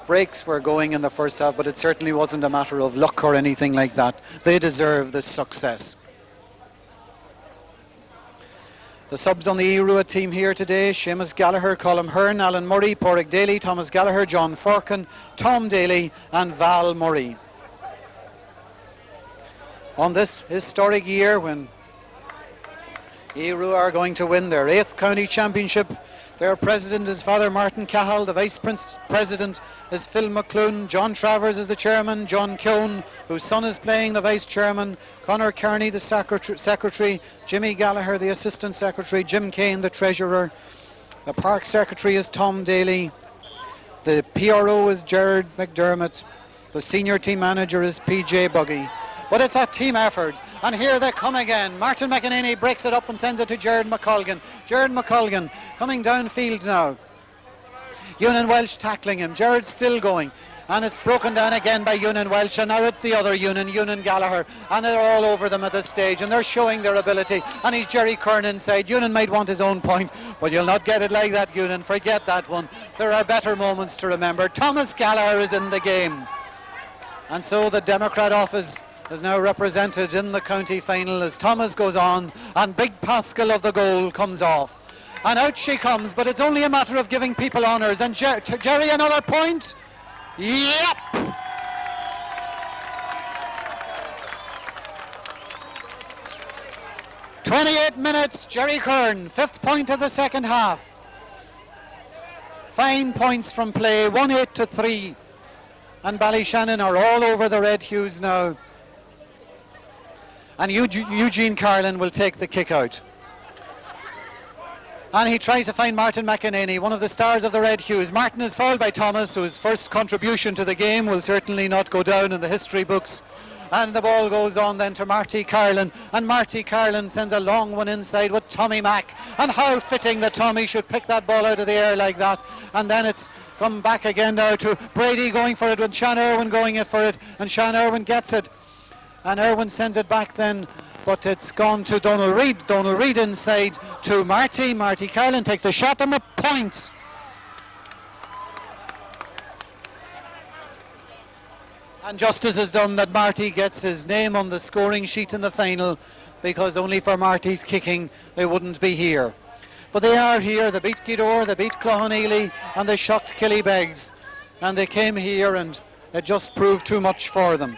breaks were going in the first half, but it certainly wasn't a matter of luck or anything like that. They deserve this success. The subs on the Aodh Ruadh team here today: Seamus Gallagher, Colm Hearn, Alan Murray, Pádraig Daly, Thomas Gallagher, John Forkin, Tom Daly and Val Murray. On this historic year when Aodh Ruadh are going to win their 8th county championship, their president is Father Martin Cahill, the vice president is Phil McClune, John Travers is the chairman, John Keown, whose son is playing the vice chairman, Conor Kearney the secretary, Jimmy Gallagher the assistant secretary, Jim Kane the treasurer, the park secretary is Tom Daly, the PRO is Gerard McDermott, the senior team manager is PJ Buggy. But it's a team effort, and here they come again. Martin McEnany breaks it up and sends it to Jared McColgan. Jared McColgan coming downfield now. Ewan Welsh tackling him. Jared's still going, and it's broken down again by Ewan Welsh, and now it's the other Ewan Gallagher, and they're all over them at this stage, and they're showing their ability, and he's Jerry Kern inside. Ewan might want his own point, but you'll not get it like that, Ewan. Forget that one. There are better moments to remember. Thomas Gallagher is in the game, and so the Democrat office is now represented in the county final as Thomas goes on, and big Pascal of the goal comes off. And out she comes, but it's only a matter of giving people honours. And Jerry, another point? Yep! "28 minutes, Jerry Kern, 5th point of the second half. Fine points from play, 1-8 to 3. And Ballyshannon are all over the Red Hughes now. And Eugene Carlin will take the kick out. And he tries to find Martin McEnany, one of the stars of the Red Hughes. Martin is fouled by Thomas, whose first contribution to the game will certainly not go down in the history books. And the ball goes on then to Marty Carlin, and Marty Carlin sends a long one inside with Tommy Mack. And how fitting that Tommy should pick that ball out of the air like that. And then it's come back again now to Brady going for it, with Sean Irwin going in for it, and Sean Irwin gets it. And Irwin sends it back then, but it's gone to Donald Reid. Donald Reid inside to Marty. Marty Carlin takes the shot and the point. And justice is done that Marty gets his name on the scoring sheet in the final, because only for Marty's kicking they wouldn't be here. But they are here. They beat Gidor, they beat Cloughaneely, and they shocked Killybegs. and they came here and it just proved too much for them.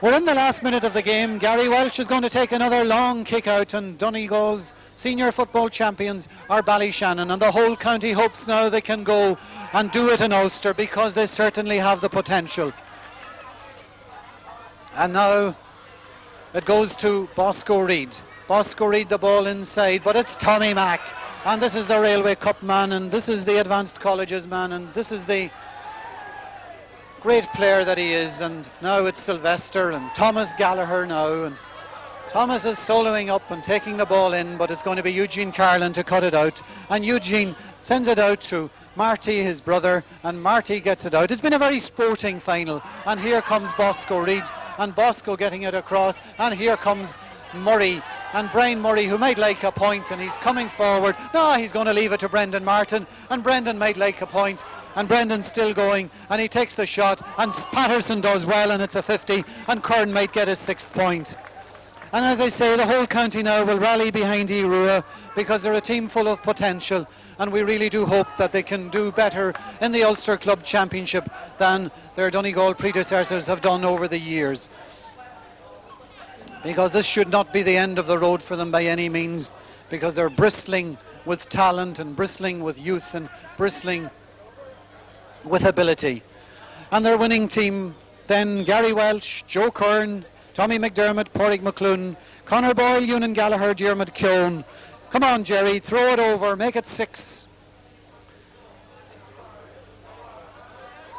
We're in the last minute of the game. Gary Welch is going to take another long kick out, and Donegal's senior football champions are Ballyshannon, and the whole county hopes now they can go and do it in Ulster, because they certainly have the potential. And now it goes to Bosco Reid. Bosco Reid, the ball inside, but it's Tommy Mac, and this is the Railway Cup man, and this is the Advanced Colleges man, and this is the great player that he is. And now it's Sylvester and Thomas Gallagher now, and Thomas is soloing up and taking the ball in, but it's going to be Eugene Carlin to cut it out, and Eugene sends it out to Marty, his brother, and Marty gets it out. It's been a very sporting final, and here comes Bosco Reid, and Bosco getting it across, and here comes Murray, and Brian Murray, who might like a point, and he's coming forward. No, he's going to leave it to Brendan Martin, and Brendan might like a point, and Brendan's still going, and he takes the shot, and Patterson does well, and it's a 50, and Kern might get his 6th point. And as I say, the whole county now will rally behind Irua, because they're a team full of potential, and we really do hope that they can do better in the Ulster Club Championship than their Donegal predecessors have done over the years. Because this should not be the end of the road for them by any means, because they're bristling with talent and bristling with youth and bristling with ability. And their winning team then: Gary Welch, Joe Kern, Tommy McDermott, Pádraig McClune, Conor Boyle, Ewan Gallagher, Diarmuid Keown. Come on, Jerry, throw it over, make it 6.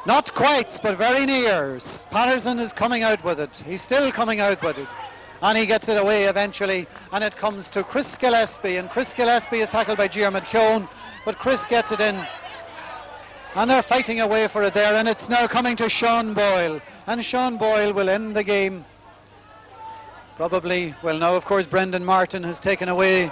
Not quite, but very near. Patterson is coming out with it. He's still coming out with it. And he gets it away eventually, and it comes to Chris Gillespie, and Chris Gillespie is tackled by Diarmuid Keown, but Chris gets it in, and they're fighting away for it there, and it's now coming to Sean Boyle, and Sean Boyle will end the game. Probably, well, now of course Brendan Martin has taken away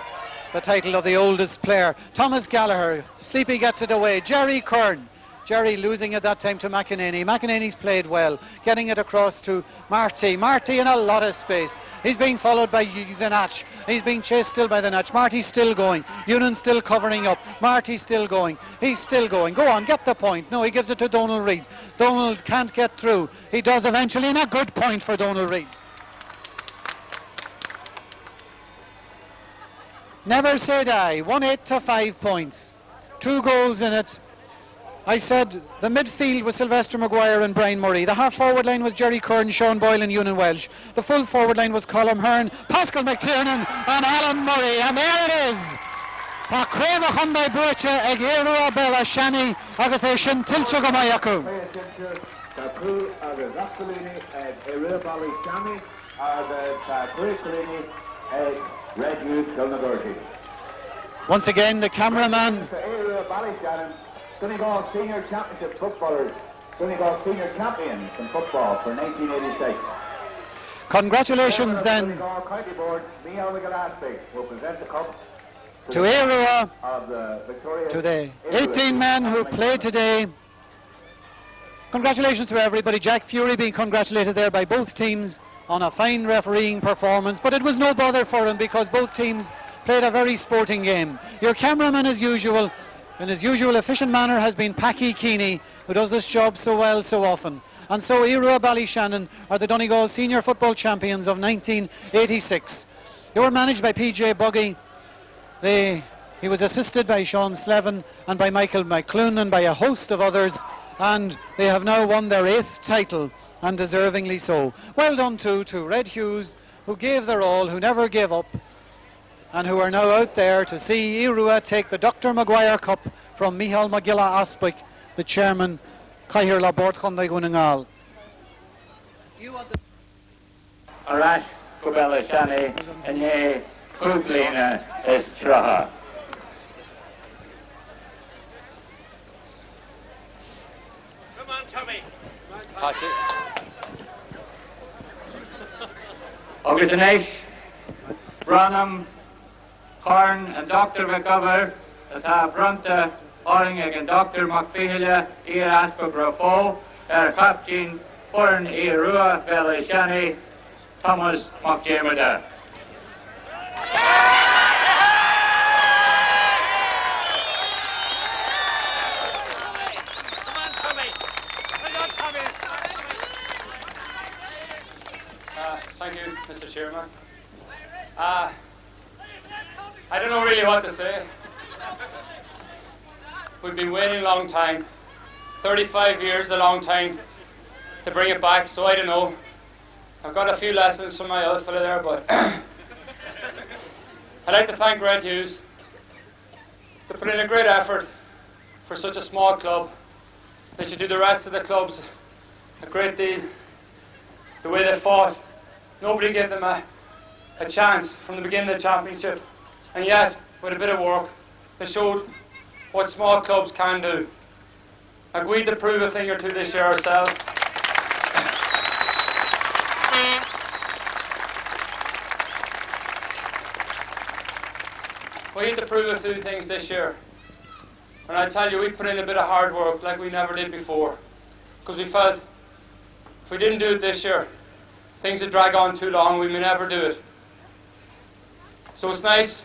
the title of the oldest player. Thomas Gallagher, Sleepy gets it away. Jerry Kern, Jerry losing at that time to McEnany. McEnany's played well, getting it across to Marty. Marty in a lot of space. He's being followed by the Natch. He's being chased still by the Natch. Marty's still going. Ewan still covering up. Marty's still going. He's still going. Go on, get the point. No, he gives it to Donald Reid. Donald can't get through. He does eventually, and a good point for Donald Reid. Never say die. 1-8 to 5 points. 2 goals in it. I said the midfield was Sylvester Maguire and Brian Murray. The half-forward line was Jerry Kern, Sean Boyle and Ewan Welsh. The full-forward line was Colm Hearn, Pascal McTiernan and Alan Murray. And there it is. Tá craobh chun dá buaite ag Aodh Ruadh Shani agus é sin tiltte go mai acu. Tá cú agus Rastalini ag Aodh Ruadh Shani agus tá Killygordon ag Red Hugh Killygordon. Once again, the cameraman. Donegal Senior Championship footballers, Donegal Senior Champions in football for 1986. Congratulations then Donegal County Board, Micheál Gillespie will present the cup to Aodh of the victorious to the 18 men who played today. Congratulations to everybody. Jack Fury being congratulated there by both teams on a fine refereeing performance, but it was no bother for him because both teams played a very sporting game. Your cameraman, as usual, in his usual efficient manner, has been Packy Keeney, who does this job so well so often. And so Irua Ballyshannon are the Donegal Senior Football Champions of 1986. They were managed by PJ Buggy. He was assisted by Sean Slevin and by Michael McClune and by a host of others, and they have now won their 8th title, and deservingly so. Well done too to Red Hughes, who gave their all, who never gave up, and who are now out there to see Irua take the Dr Maguire Cup from Micheál Magilla Aspic, the chairman. Caithfear le bord chun Donegal. Arash go Ballyshannon and ye Cúglína is Traha. Come on, Tommy. Agus Anish, Branham, Kern and Dr McGovern, Atá Brunta, Oring and Dr McPhail, Aspa Brafo, Captain Fern Irua Ballyshannon, Thomas McDermott. Mr. Chairman. I don't know really what to say. We've been waiting a long time. 35 years is a long time to bring it back, so I don't know. I've got a few lessons from my other fella there, but I'd like to thank Red Hughes. They put in a great effort for such a small club. They should do the rest of the clubs a great deal. The way they fought, nobody gave them a chance from the beginning of the championship. And yet, with a bit of work, they showed what small clubs can do. Like we had to prove a thing or two this year ourselves. We had to prove a few things this year. And I tell you, we put in a bit of hard work like we never did before. Because we felt if we didn't do it this year, things would drag on too long, we may never do it. So it's nice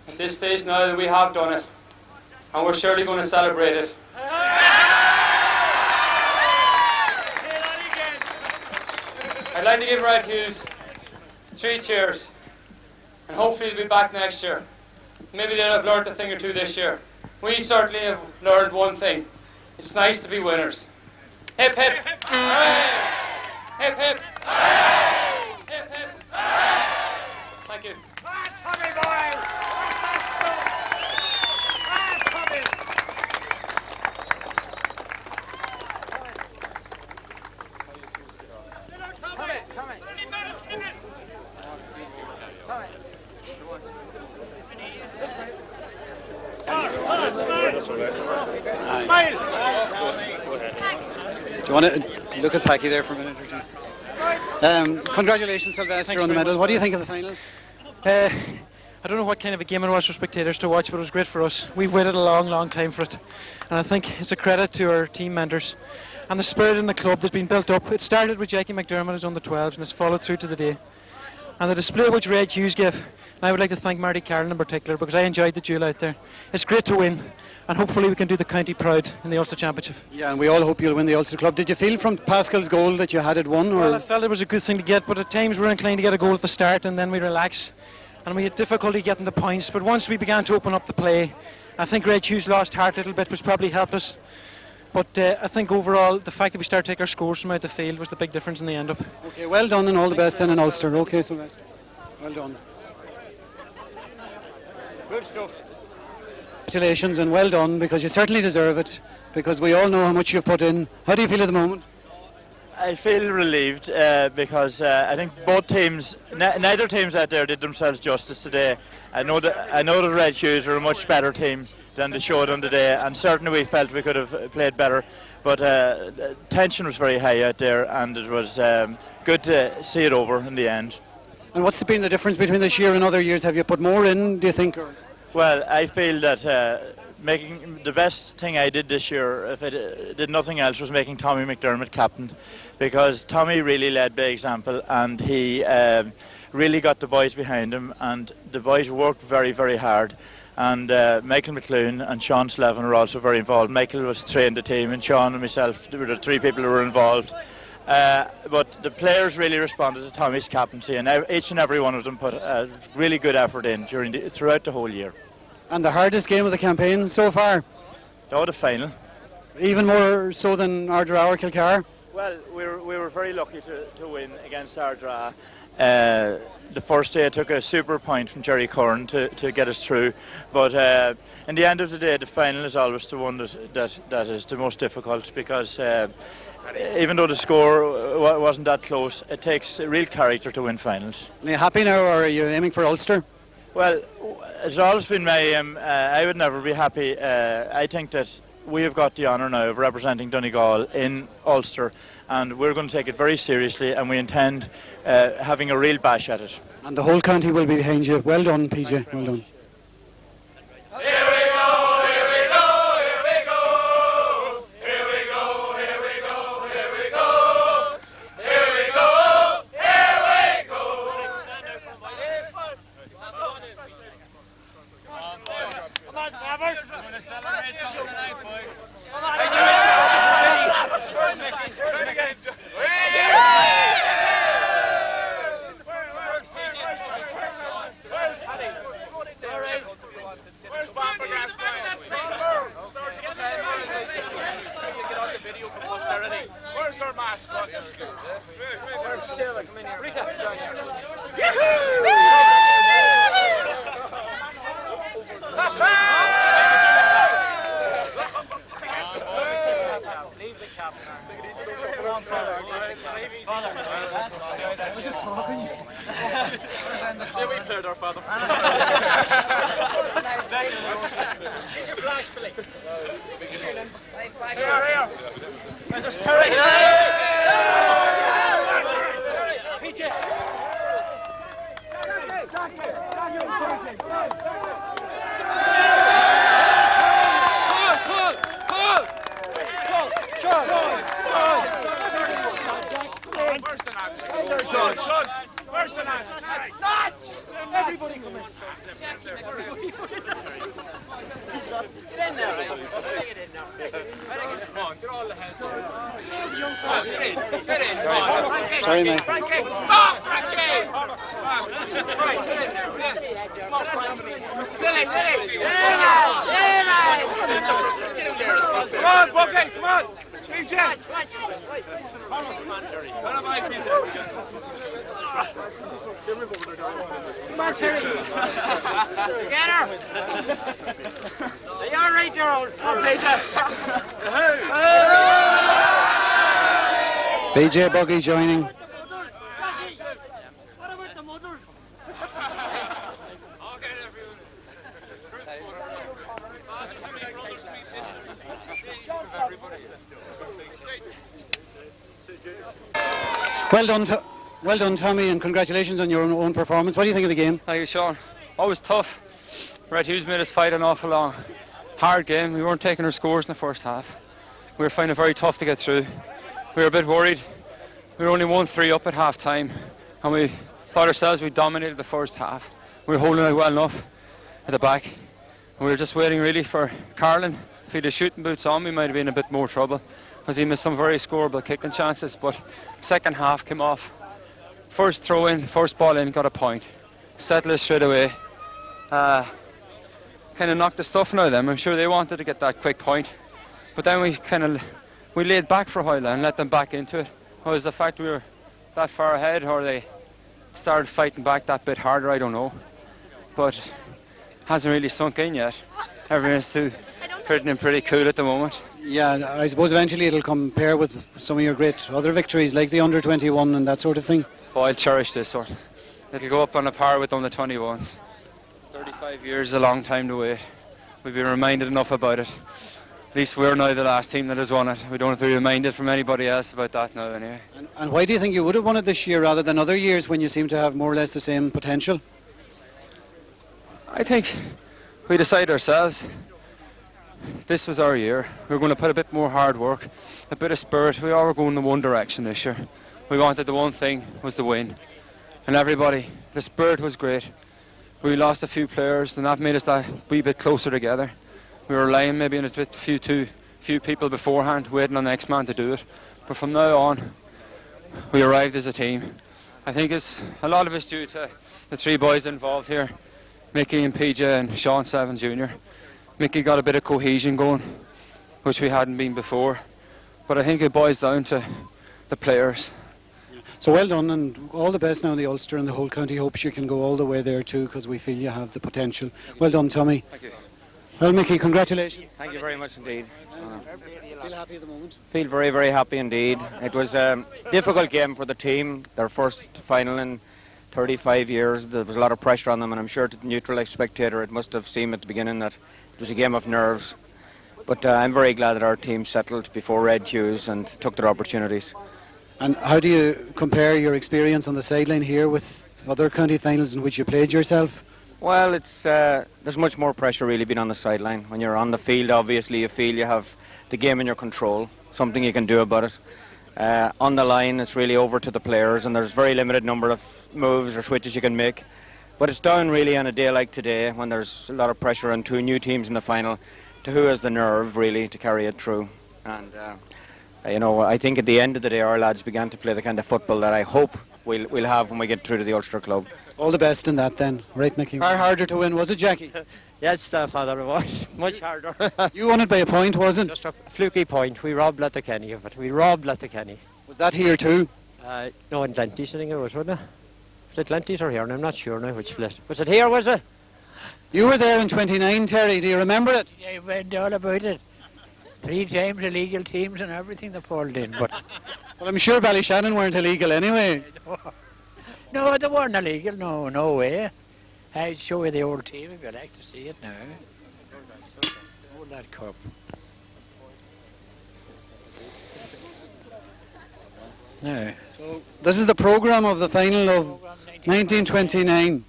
at this stage now that we have done it. And we're surely going to celebrate it. I'd like to give Red Hughes 3 cheers. And hopefully they'll be back next year. Maybe they'll have learned a thing or two this year. We certainly have learned one thing. It's nice to be winners. Hip hip! Hooray! Hip hip! Hooray! Hip hip! Hooray! Thank you. That's Tommy boys! That's Tommy! Do you want to look at Packy there for a minute or two? Congratulations, Sylvester, on the medal. What do you think of the final? I don't know what kind of a game it was for spectators to watch, but it was great for us. We've waited a long, long time for it. And I think it's a credit to our team mentors and the spirit in the club that's been built up. It started with Jackie McDermott as on the 12s and it's followed through to the day. And the display which Red Hughes gave, and I would like to thank Marty Carroll in particular because I enjoyed the duel out there. It's great to win. And hopefully we can do the county proud in the Ulster Championship. Yeah, and we all hope you'll win the Ulster Club. Did you feel from Pascal's goal that you had it won? Or? Well, I felt it was a good thing to get, but at times we were inclined to get a goal at the start and then we relax. And we had difficulty getting the points, but once we began to open up the play, I think Red Hughes lost heart a little bit, which probably helped us. But I think overall, the fact that we started to take our scores from out the field was the big difference in the end up. Okay, well done and all the best then in Ulster. Okay, Sylvester. Well done. Good stuff. Congratulations and well done, because you certainly deserve it, because we all know how much you've put in. How do you feel at the moment? I feel relieved because I think both teams, neither teams out there did themselves justice today. I know the Red Hughes are a much better team than they showed on today, and certainly we felt we could have played better, but tension was very high out there and it was good to see it over in the end. And what's been the difference between this year and other years? Have you put more in, do you think? Or? Well, I feel that making the best thing I did this year, if I did nothing else, was making Tommy McDermott captain, because Tommy really led by example and he really got the boys behind him, and the boys worked very, very hard. And Michael McLoone and Sean Slevin are also very involved. Michael was trained the team, and Sean and myself were the 3 people who were involved. But the players really responded to Tommy's captaincy, and each and every one of them put a really good effort in throughout the whole year. And the hardest game of the campaign so far? Oh, the final. Even more so than Aodh Ruadh or Kilcar? Well, we were very lucky to win against Aodh Ruadh. The first day I took a super point from Jerry Curran to get us through, but in the end of the day, the final is always the one that is the most difficult, because even though the score wasn't that close, it takes real character to win finals. Are you happy now, or are you aiming for Ulster? Well, it's always been my aim. I would never be happy. I think that we have got the honour now of representing Donegal in Ulster, and we're going to take it very seriously, and we intend having a real bash at it. And the whole county will be behind you. Well done, PJ. Well done. We're just talking. We cleared our father. Here's your flash, Billy. Here. There's Terry. PJ. Everybody come in. Get in there. Get in now. Come on, get all the hands on. Get in. Come on. Sorry, mate. Frankie. Oh, Frankie. Right, get in there. Come on, Frankie. Billy. Get in there. Come on, Bucky. Come on. PJ. What am I, PJ? Come on, Terry. Get her. Are you all right, Gerald? Come on, PJ. BJ Buggy joining. What about the mother? Well done, Tommy, and congratulations on your own performance. What do you think of the game? Thank you, Sean. Always tough. Red Hughes made us fight an awful long. Hard game. We weren't taking our scores in the first half. We were finding it very tough to get through. We were a bit worried. We were only 1-3 up at half time, and we thought ourselves we dominated the first half. We were holding it well enough at the back. And we were just waiting really for Carlin. If he'd have shooting boots on, we might have been in a bit more trouble, because he missed some very scoreable kicking chances. But second half came off. First throw in, first ball in, got a point. Settled us straight away. Kind of knocked the stuffing out of them. I'm sure they wanted to get that quick point. But then we laid back for a while and let them back into it. Was the fact we were that far ahead, or they started fighting back that bit harder, I don't know. But it hasn't really sunk in yet. Everyone's still pretty cool at the moment. Yeah, I suppose eventually it'll compare with some of your great other victories, like the under-21 and that sort of thing. Oh, I'll cherish this one. It'll go up on a par with under-21s. 35 years is a long time to wait. We've been reminded enough about it. At least we're now the last team that has won it. We don't have to be reminded from anybody else about that now anyway. And why do you think you would have won it this year rather than other years when you seem to have more or less the same potential? I think we decided ourselves this was our year. We were going to put a bit more hard work, a bit of spirit. We all were going in one direction this year. We wanted the one thing was the win. And everybody, the spirit was great. We lost a few players and that made us that wee bit closer together. We were relying maybe on a few people beforehand, waiting on the next man to do it. But from now on, we arrived as a team. I think it's a lot of it's due to the three boys involved here, Mickey and PJ and Sean Seven Jr. Mickey got a bit of cohesion going, which we hadn't been before. But I think it boils down to the players. So well done, and all the best now in the Ulster, and the whole county hopes you can go all the way there too, because we feel you have the potential. Well done, Tommy. Thank you. Well, Mickey, congratulations. Thank you very much indeed. Feel happy at the moment? Feel very, very happy indeed. It was a difficult game for the team, their first final in 35 years. There was a lot of pressure on them, and I'm sure to the neutral spectator it must have seemed at the beginning that it was a game of nerves. But I'm very glad that our team settled before Red Hughes and took their opportunities. And how do you compare your experience on the sideline here with other county finals in which you played yourself? Well, it's there's much more pressure really being on the sideline. When you're on the field, obviously you feel you have the game in your control, something you can do about it. On the line, it's really over to the players, and there's very limited number of moves or switches you can make. But it's down really on a day like today, when there's a lot of pressure on two new teams in the final, to who has the nerve really to carry it through. And you know, I think at the end of the day our lads began to play the kind of football that I hope we'll have when we get through to the Ulster Club. All the best in that then. Right, Mickey. Far harder to win, was it, Jackie? Yes, Father, it was much harder. You won it by a point, wasn't it? Just a fluky point. We robbed Letterkenny of it. We robbed Letterkenny. Was that here too? No, in Glenties, I think it was, wasn't it? Was it Glenties or here? I'm not sure now which place. Was it here, was it? You were there in 29, Terry. Do you remember it? I went all about it. 3 times illegal teams and everything that pulled in, but... Well, I'm sure Ballyshannon weren't illegal anyway. No, they weren't illegal, no way. I'd show you the old team if you'd like to see it now. Hold that cup. No. So this is the programme of the final of 1929.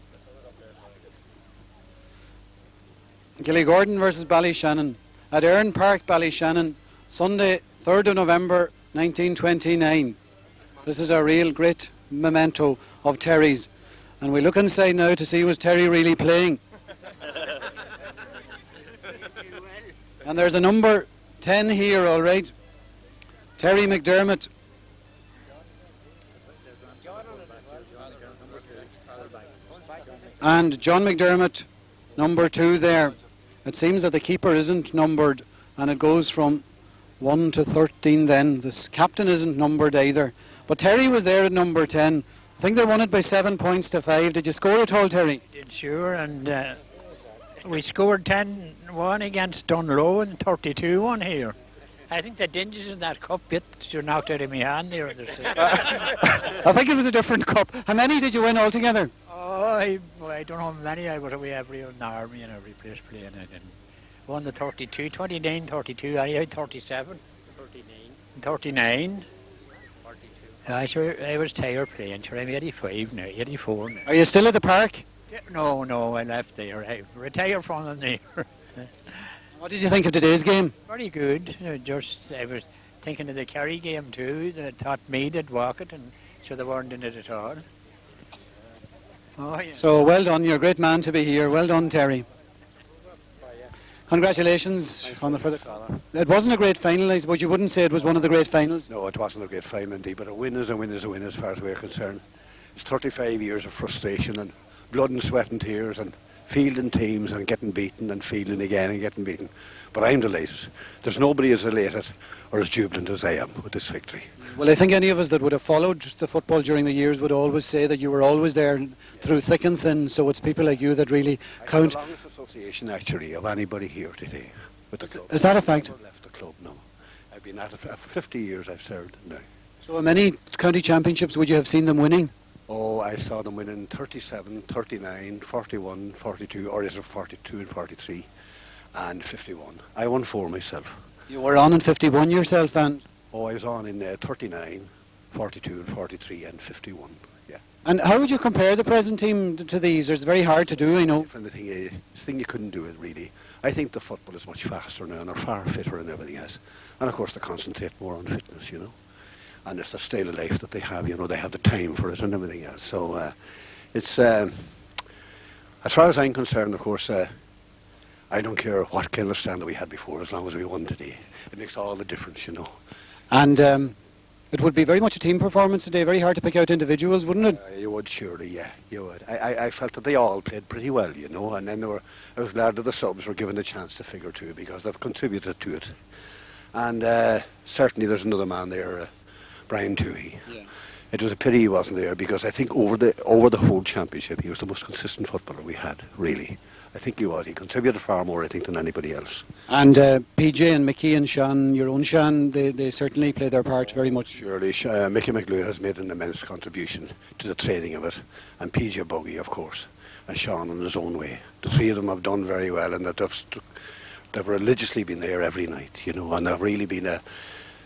Killygordon versus Ballyshannon at Earn Park, Ballyshannon, Sunday, 3rd of November 1929. This is a real great memento of Terry's. And we look inside now to see was Terry really playing. And there's a number 10 here, all right. Terry McDermott. And John McDermott, number 2 there. It seems that the keeper isn't numbered, and it goes from 1 to 13 then. This captain isn't numbered either. But Terry was there at number 10. I think they won it by 7 points to 5. Did you score at all, Terry? Did, sure, and we scored 10-1 against Donegal and 32-1 here. I think the dinges in that cup bit you knocked out of my hand there. I think it was a different cup. How many did you win altogether? Oh, I don't know how many. I was away every in the army and every place playing. I didn't. Won the 32, 29, 32. I had 37. 39. I was tired playing. Sure, I'm 85 now, 84 now. Are you still at the park? No, I left there. I retired from them there. What did you think of today's game? Very good. I was thinking of the Kerry game too. They thought me did walk it, and so they weren't in it at all. Oh, yeah. So well done. You're a great man to be here. Well done, Terry. Congratulations on the further. It wasn't a great final, I suppose. You wouldn't say it was one of the great finals. No, it wasn't a great final indeed, but a win is a win is a win as far as we're concerned. It's 35 years of frustration and blood and sweat and tears and fielding teams and getting beaten and fielding again and getting beaten. But I'm delighted. There's nobody as elated or as jubilant as I am with this victory. Well, I think any of us that would have followed the football during the years would always say that you were always there through thick and thin, so it's people like you that really count. I'm the longest association, actually, of anybody here today with the club. Is that a fact? I've never left the club, no. I've been at it for 50 years I've served now. So how many county championships would you have seen them winning? Oh, I saw them winning 37, 39, 41, 42, or is it 42 and 43, and 51. I won 4 myself. You were on in 51 yourself, and... Oh, I was on in 39, 42 and 43 and 51, yeah. And how would you compare the present team to these? It's very hard to do, I know. The thing you couldn't do it, really. I think the football is much faster now and they're far fitter and everything else. And of course they concentrate more on fitness, you know. And it's the style of life that they have, you know, they have the time for it and everything else. So it's, as far as I'm concerned, of course, I don't care what kind of standard we had before as long as we won today. It makes all the difference, you know. And it would be very much a team performance today, very hard to pick out individuals, wouldn't it? You would, surely, yeah, you would. I felt that they all played pretty well, you know, and then I was glad that the subs were given a chance to figure too, because they've contributed to it. And certainly there's another man there, Brian Toohey. Yeah. It was a pity he wasn't there, because I think over the whole championship he was the most consistent footballer we had, really. I think he was. He contributed far more, I think, than anybody else. And PJ and Mickey and Sean, your own Sean, they certainly play their part very much. Surely. Mickey McLeod has made an immense contribution to the training of it. And PJ Buggy, of course. And Sean in his own way. The 3 of them have done very well, and that they've religiously been there every night, you know, and they've really been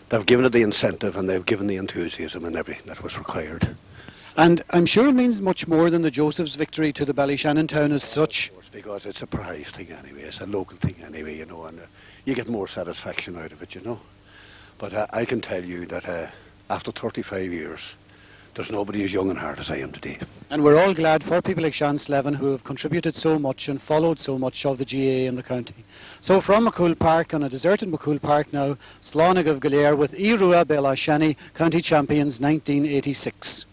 they've given it the incentive and they've given the enthusiasm and everything that was required. And I'm sure it means much more than the Joseph's victory to the Ballyshannon town as such. Because it's a prize thing anyway, it's a local thing anyway, you know, and you get more satisfaction out of it, you know. But I can tell you that after 35 years, there's nobody as young and hard as I am today. And we're all glad for people like Sean Slevin who have contributed so much and followed so much of the GAA in the county. So from McCool Park, on a deserted McCool Park now, Sláinnig of Galair with Aodh Ruadh Ballyshannon, county champions 1986.